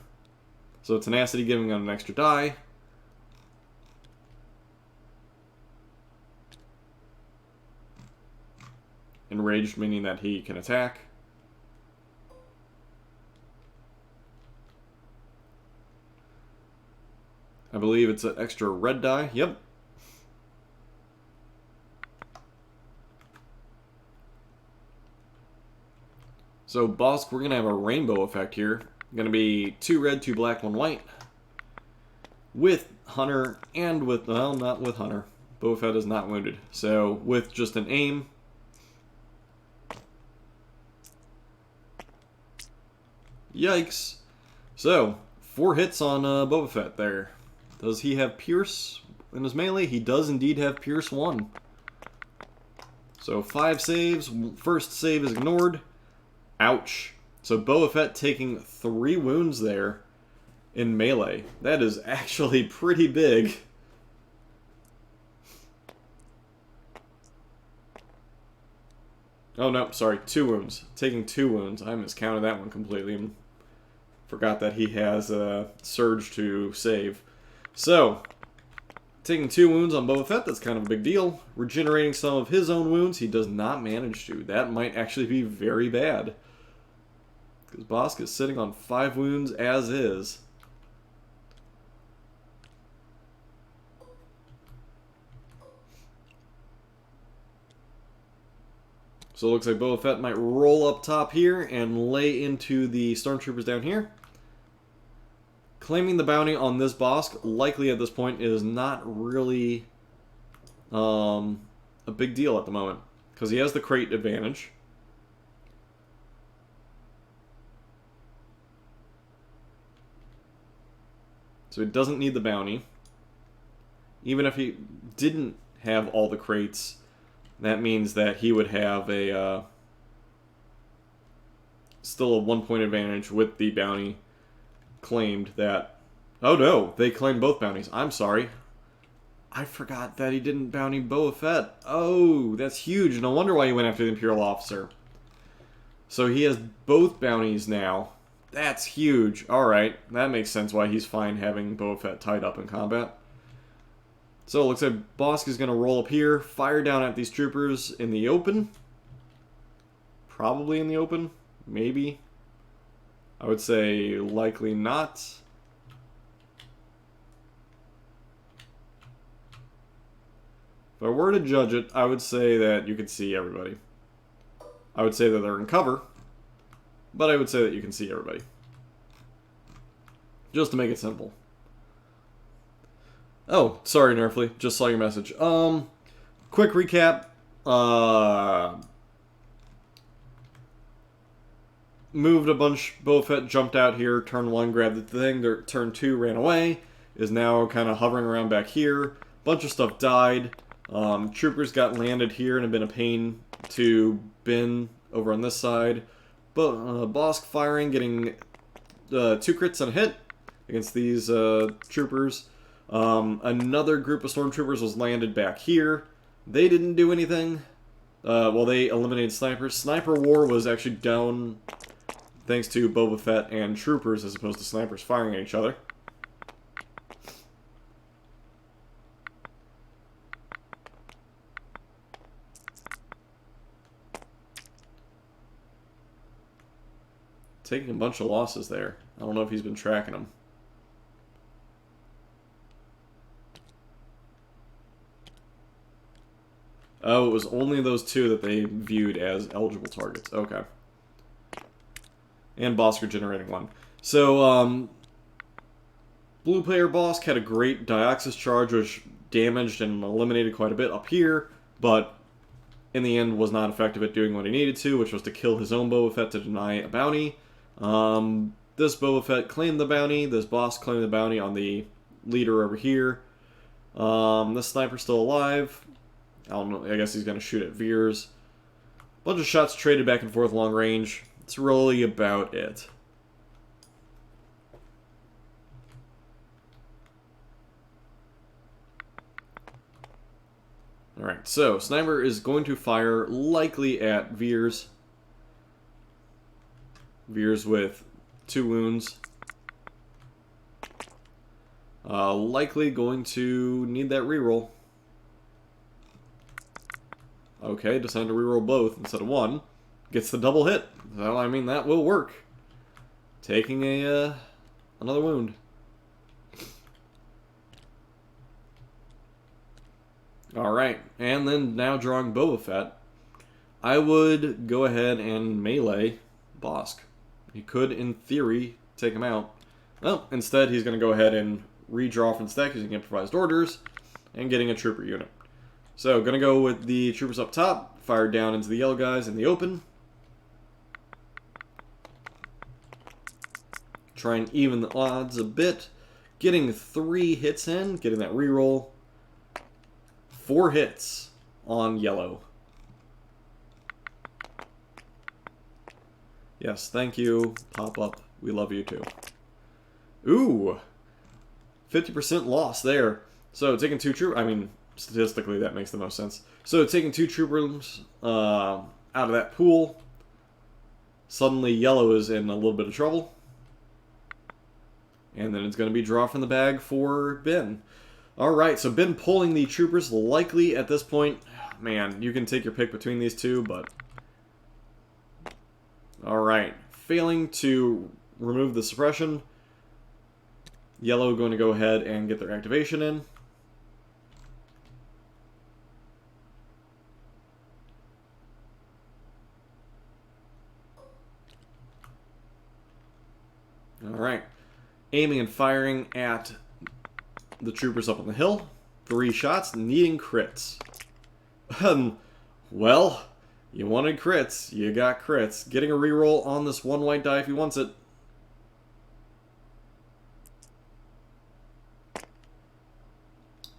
So tenacity giving him an extra die. enraged, meaning that he can attack. I believe it's an extra red die. Yep. So, Bosk, we're going to have a rainbow effect here. Going to be 2 red, 2 black, 1 white. With Hunter and with, well, not with Hunter. Boba Fett is not wounded. So, with just an aim. Yikes. So, 4 hits on Boba Fett there. Does he have Pierce in his melee? He does indeed have Pierce 1. So 5 saves. First save is ignored. Ouch. So Boba Fett taking 3 wounds there in melee. That is actually pretty big. Oh no, sorry, 2 wounds. Taking 2 wounds. I miscounted that one completely and forgot that he has a surge to save. So, taking 2 wounds on Boba Fett, that's kind of a big deal. Regenerating some of his own wounds, he does not manage to. That might actually be very bad. Because Bosk is sitting on 5 wounds as is. So it looks like Boba Fett might roll up top here and lay into the stormtroopers down here. Claiming the bounty on this Bosk, likely at this point, is not really a big deal at the moment. Because he has the crate advantage. So he doesn't need the bounty. Even if he didn't have all the crates, that means that he would have a still a 1 point advantage with the bounty claimed that... Oh no, they claimed both bounties. I'm sorry. I forgot that he didn't bounty Boba Fett. Oh, that's huge. No wonder why he went after the Imperial officer. So he has both bounties now. That's huge. Alright, that makes sense why he's fine having Boba Fett tied up in combat. So it looks like Bosk is going to roll up here, fire down at these troopers in the open. Probably in the open. Maybe. I would say likely not. If I were to judge it, I would say that you could see everybody. I would say that they're in cover, but I would say that you can see everybody. Just to make it simple. Oh, sorry, Nerfly. Just saw your message. Quick recap. Moved a bunch. Boba Fett jumped out here. Turn 1, grabbed the thing. Turn 2, ran away. Is now kind of hovering around back here. Bunch of stuff died. Troopers got landed here and have been a pain to bin over on this side. But Bosk firing, getting 2 crits and a hit against these troopers. Another group of stormtroopers was landed back here. They didn't do anything. Well, they eliminated snipers. Sniper war was actually down thanks to Boba Fett and troopers as opposed to snipers firing at each other. Taking a bunch of losses there. I don't know if he's been tracking them. Oh, it was only those 2 that they viewed as eligible targets. Okay. And Bosk generating 1. So, blue player Bosk had a great Dioxis charge, which damaged and eliminated quite a bit up here, but in the end was not effective at doing what he needed to, which was to kill his own Boba Fett to deny a bounty. This Boba Fett claimed the bounty. This Bosk claimed the bounty on the leader over here. This sniper's still alive. I don't know, I guess he's going to shoot at Veers. Bunch of shots traded back and forth long range. That's really about it. Alright, so Sniper is going to fire likely at Veers. Veers with 2 wounds. Likely going to need that reroll. Okay, decided to reroll both instead of one. Gets the double hit. Well, I mean, that will work. Taking a another wound. Alright, and then now drawing Boba Fett. I would go ahead and melee Bosk. He could, in theory, take him out. Well, instead he's going to go ahead and redraw from the stack using improvised orders and getting a trooper unit. So, going to go with the troopers up top, fire down into the yellow guys in the open. Try and even the odds a bit. Getting 3 hits in, getting that reroll. 4 hits on yellow. Yes, thank you. Pop up. We love you too. Ooh! 50% loss there. So taking 2 troopers, I mean, statistically that makes the most sense. So taking 2 troopers out of that pool. Suddenly yellow is in a little bit of trouble. And then it's going to be draw from the bag for Ben. Alright, so Ben pulling the troopers likely at this point. Man, you can take your pick between these two, but... Alright, failing to remove the suppression. Yellow going to go ahead and get their activation in. Alright, aiming and firing at the troopers up on the hill. 3 shots, needing crits. Well, you wanted crits, you got crits. Getting a reroll on this 1 white die if he wants it.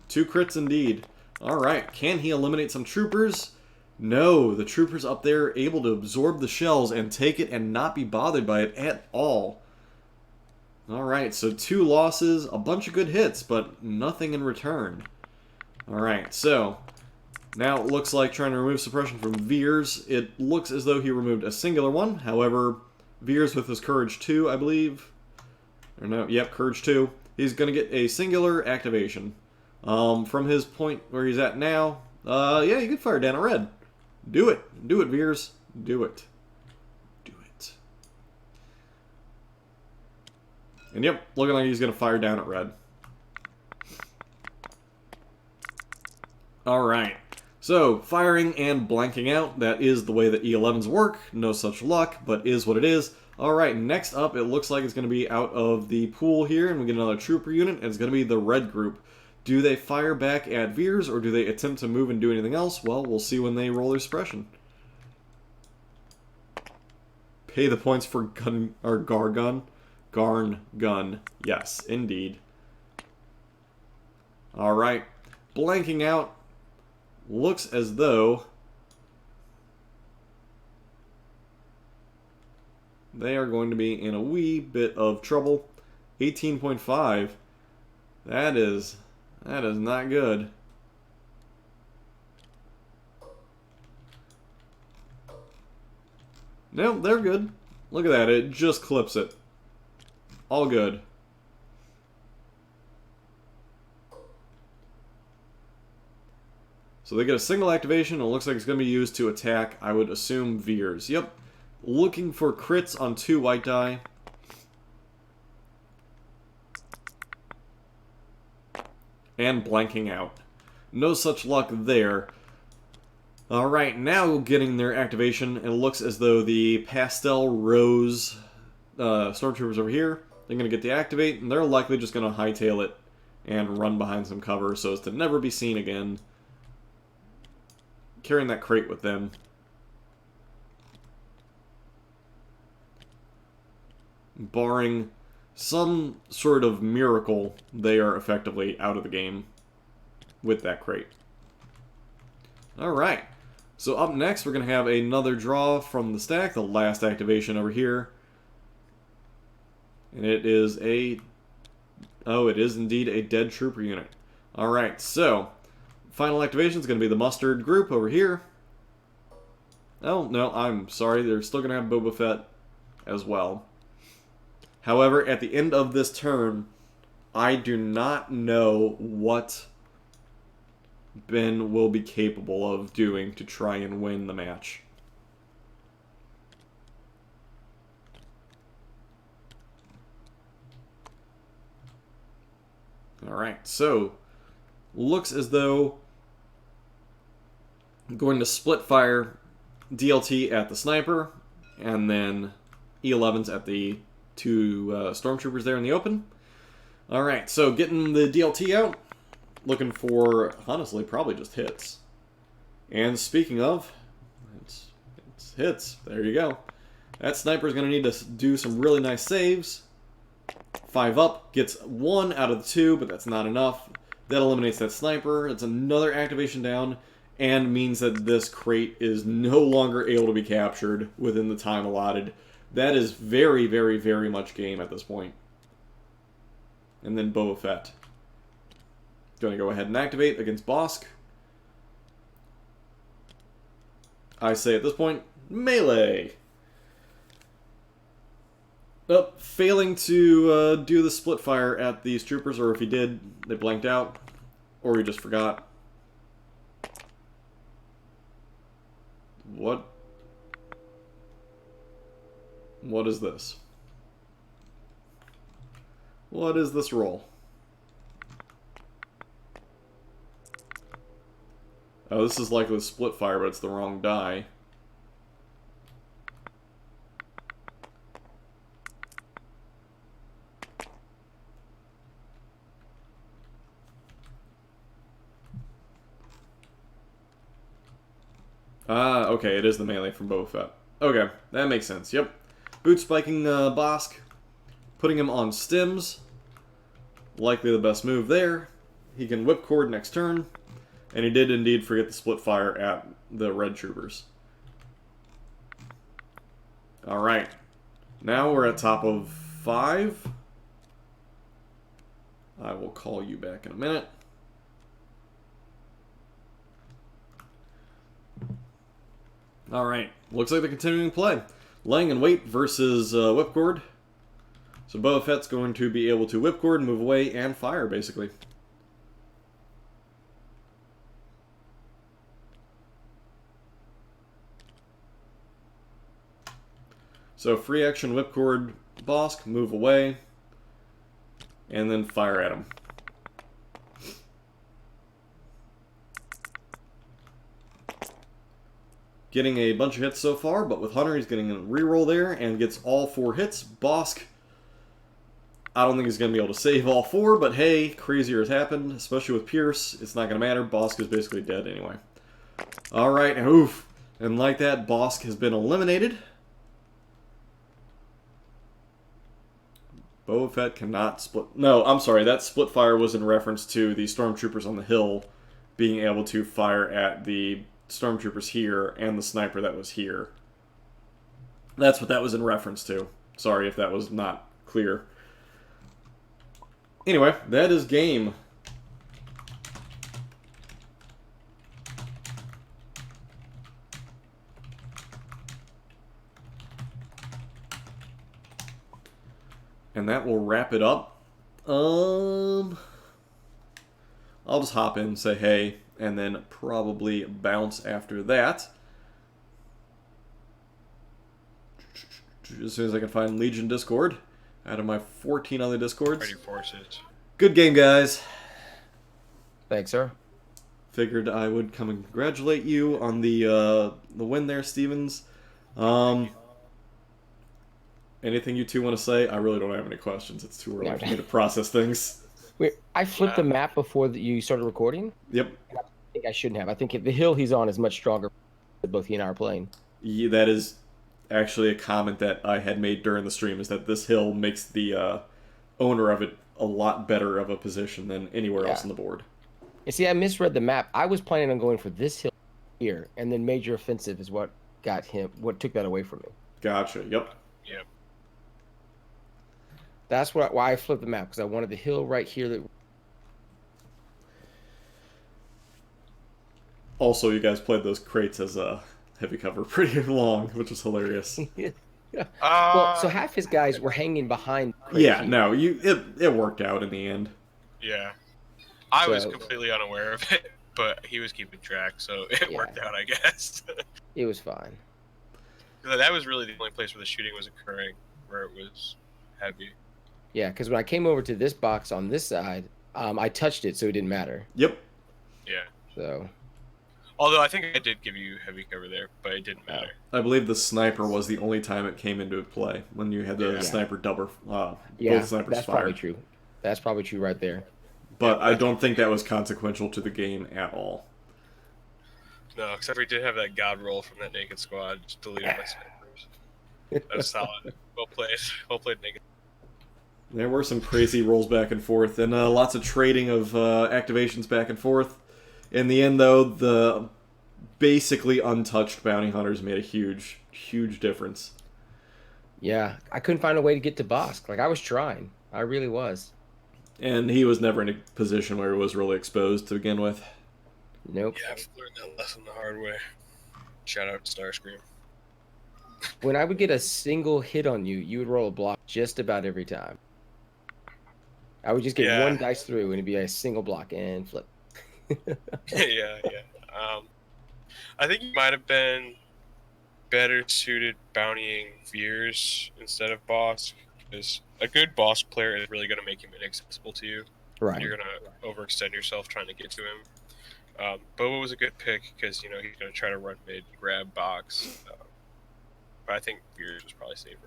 Two crits indeed. Alright, can he eliminate some troopers? No, the troopers up there able to absorb the shells and take it and not be bothered by it at all. Alright, so 2 losses, a bunch of good hits, but nothing in return. Alright, so now it looks like trying to remove suppression from Veers. It looks as though he removed a singular one. However, Veers with his Courage 2, I believe. Or no, yep, Courage 2. He's going to get a singular activation. From his point where he's at now, yeah, you can fire down at red. Do it. Do it, Veers. Do it. And yep, looking like he's going to fire down at red. Alright, so firing and blanking out, that is the way that E11s work. No such luck, but is what it is. Alright, next up, it looks like it's going to be out of the pool here, and we get another trooper unit, and it's going to be the red group. Do they fire back at Veers, or do they attempt to move and do anything else? Well, we'll see when they roll their suppression. Pay the points for gun, or Gargun. Garn gun. Yes, indeed. Alright. Blanking out. Looks as though they are going to be in a wee bit of trouble. 18.5. That is not good. No, they're good. Look at that. It just clips it. All good. So they get a single activation. It looks like it's going to be used to attack, I would assume, Veers. Yep. Looking for crits on 2 white die. And blanking out. No such luck there. Alright, now getting their activation. It looks as though the Pastel Rose Stormtroopers over here, they're going to get the activate, and they're likely just going to hightail it and run behind some cover so as to never be seen again. Carrying that crate with them. Barring some sort of miracle, they are effectively out of the game with that crate. Alright, so up next we're going to have another draw from the stack, the last activation over here. And it is a... oh, it is indeed a dead trooper unit. Alright, so final activation is going to be the mustard group over here. Oh, no, I'm sorry. They're still going to have Boba Fett as well. However, at the end of this turn, I do not know what Ben will be capable of doing to try and win the match. Alright, so looks as though I'm going to split fire DLT at the sniper, and then E11s at the two stormtroopers there in the open. Alright, so getting the DLT out, looking for, honestly, probably just hits. And speaking of, it's hits. There you go. That sniper's going to need to do some really nice saves. 5 up, gets 1 out of the 2, but that's not enough. That eliminates that sniper. It's another activation down, and means that this crate is no longer able to be captured within the time allotted. That is very, very, very much game at this point. And then Boba Fett. Going to go ahead and activate against Bosk. I say at this point, melee. Oh, failing to do the split fire at these troopers, or if he did, they blanked out, or he just forgot. What? What is this? What is this roll? Oh, this is likely a split fire, but it's the wrong die. Ah, okay, it is the melee from Boba Fett. Okay, that makes sense, yep. Boot spiking Bosk, putting him on stims. Likely the best move there. He can whipcord next turn. And he did indeed forget the split fire at the red troopers. Alright. Now we're at top of 5. I will call you back in a minute. Alright. Looks like they're continuing play. Laying in wait versus whipcord. So Boba Fett's going to be able to whipcord, move away, and fire, basically. So free action whipcord Bosk, move away, and then fire at him. Getting a bunch of hits so far, but with Hunter he's getting a reroll there and gets all 4 hits. Bosk, I don't think he's going to be able to save all 4, but hey, crazier has happened, especially with Pierce. It's not going to matter. Bosk is basically dead anyway. Alright, oof. And like that, Bosk has been eliminated. Boba Fett cannot split... No, I'm sorry. That split fire was in reference to the stormtroopers on the hill being able to fire at the stormtroopers here and the sniper that was here. That's what that was in reference to. Sorry if that was not clear. Anyway, that is game. And that will wrap it up. I'll just hop in, say hey, and then probably bounce after that. As soon as I can find Legion Discord out of my 14 other Discords. Ready forces. Good game, guys. Thanks, sir. Figured I would come and congratulate you on the win there, Stevens. Anything you two want to say? I really don't have any questions. It's too early for me to process things. Wait, I flipped the map before you started recording. Yep. I think I shouldn't have. I think the hill he's on is much stronger than both he and I are playing. Yeah, that is actually a comment that I had made during the stream, is that this hill makes the owner of it a lot better of a position than anywhere else on the board. You see, I misread the map. I was planning on going for this hill here, and then major offensive is what took that away from me. Gotcha. Yep. Yep. That's why I flipped the map, because I wanted the hill right here. Also, you guys played those crates as a heavy cover pretty long, which was hilarious. Yeah. Well, so half his guys were hanging behind. Yeah, no, it worked out in the end. Yeah. I was completely unaware of it. but he was keeping track, so it worked out, I guess. It was fine. That was really the only place where the shooting was occurring, where it was heavy. Yeah, because when I came over to this box on this side, I touched it, so it didn't matter. Yep. Yeah. So. Although I think I did give you heavy cover there, but it didn't matter. I believe the sniper was the only time it came into play, when you had the sniper double. Both snipers that's fired. Probably true. That's probably true right there. But I don't think that was consequential to the game at all. No, except we did have that god roll from that naked squad, just deleted my snipers. That was solid. Well played. Well played, naked. There were some crazy rolls back and forth, and lots of trading of activations back and forth. In the end, though, the basically untouched bounty hunters made a huge, huge difference. Yeah, I couldn't find a way to get to Bosk. Like, I was trying. I really was. And he was never in a position where he was really exposed to begin with. Nope. Yeah, I've learned that lesson the hard way. Shout out to Starscream. When I would get a single hit on you, you would roll a block just about every time. I would just get one dice through, and it'd be a single block and flip. yeah. I think you might have been better suited bountying Veers instead of Bosk, because a good Bosk player is really going to make him inaccessible to you. Right. You're going to overextend yourself trying to get to him. Boba was a good pick because he's going to try to run mid, grab box. But I think Veers was probably safer.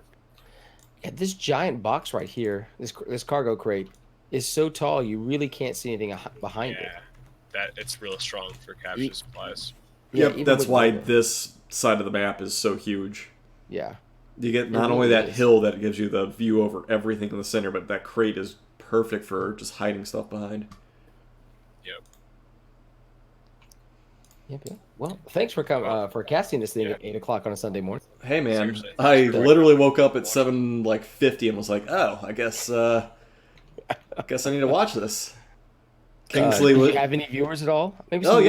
Yeah, this giant box right here, this cargo crate, is so tall you really can't see anything behind it. Yeah, it's real strong for capture supplies. Yep, that's why this side of the map is so huge. Yeah. You get not only that hill that gives you the view over everything in the center, but that crate is perfect for just hiding stuff behind. Yep. Well, thanks for casting this thing at 8 o'clock on a Sunday morning. Hey man, Seriously. I literally woke up at 7:50 and was like, oh, I guess I need to watch this. Kingsley, do you have any viewers at all? Maybe we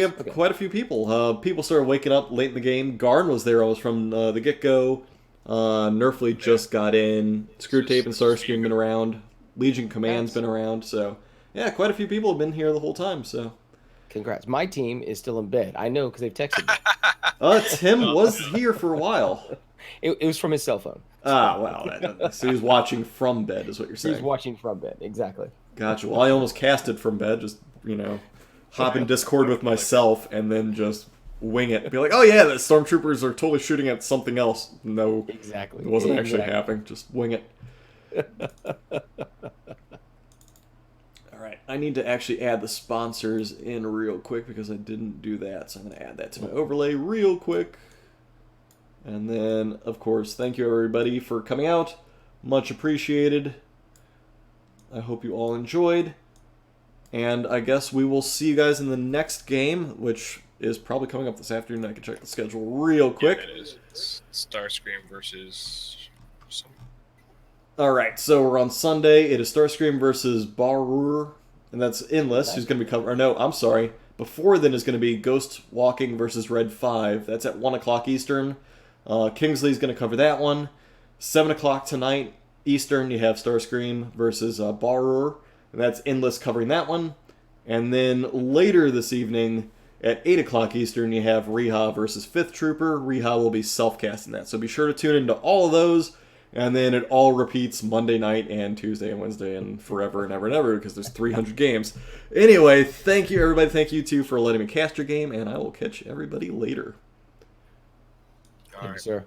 have quite a few people. People started waking up late in the game. Garn was there. I was from the get-go. Nerfly just got in. Screwtape and Starscream been around. Legion Command's been around. So yeah, quite a few people have been here the whole time. So congrats. My team is still in bed. I know because they've texted me. Tim was here for a while. It was from his cell phone. Ah, wow. So he was watching from bed, is what you're saying. He's watching from bed, exactly. Gotcha. Well, I almost casted from bed, just, hop in Discord with myself and then just wing it. Be like, oh yeah, the stormtroopers are totally shooting at something else. No, exactly. It wasn't actually happening. Just wing it. Alright, I need to actually add the sponsors in real quick because I didn't do that. So I'm going to add that to my overlay real quick. And then, of course, thank you everybody for coming out. Much appreciated. I hope you all enjoyed. And I guess we will see you guys in the next game, which is probably coming up this afternoon. I can check the schedule real quick. Yeah, it is. It's Starscream versus... Alright, so we're on Sunday. It is Starscream versus Barur. And that's Endless, who's going to be covering... Or no, I'm sorry. Before then is going to be Ghost Walking versus Red 5. That's at 1 o'clock Eastern. Kingsley's going to cover that one. 7 o'clock tonight Eastern, you have Starscream versus Barur. And that's Endless covering that one. And then later this evening, at 8 o'clock Eastern, you have Riha versus 5th Trooper. Riha will be self-casting that. So be sure to tune into all of those. And then it all repeats Monday night and Tuesday and Wednesday and forever and ever and ever because there's 300 games. Anyway, thank you, everybody. Thank you, too, for letting me cast your game. And I will catch everybody later. All right. Sir.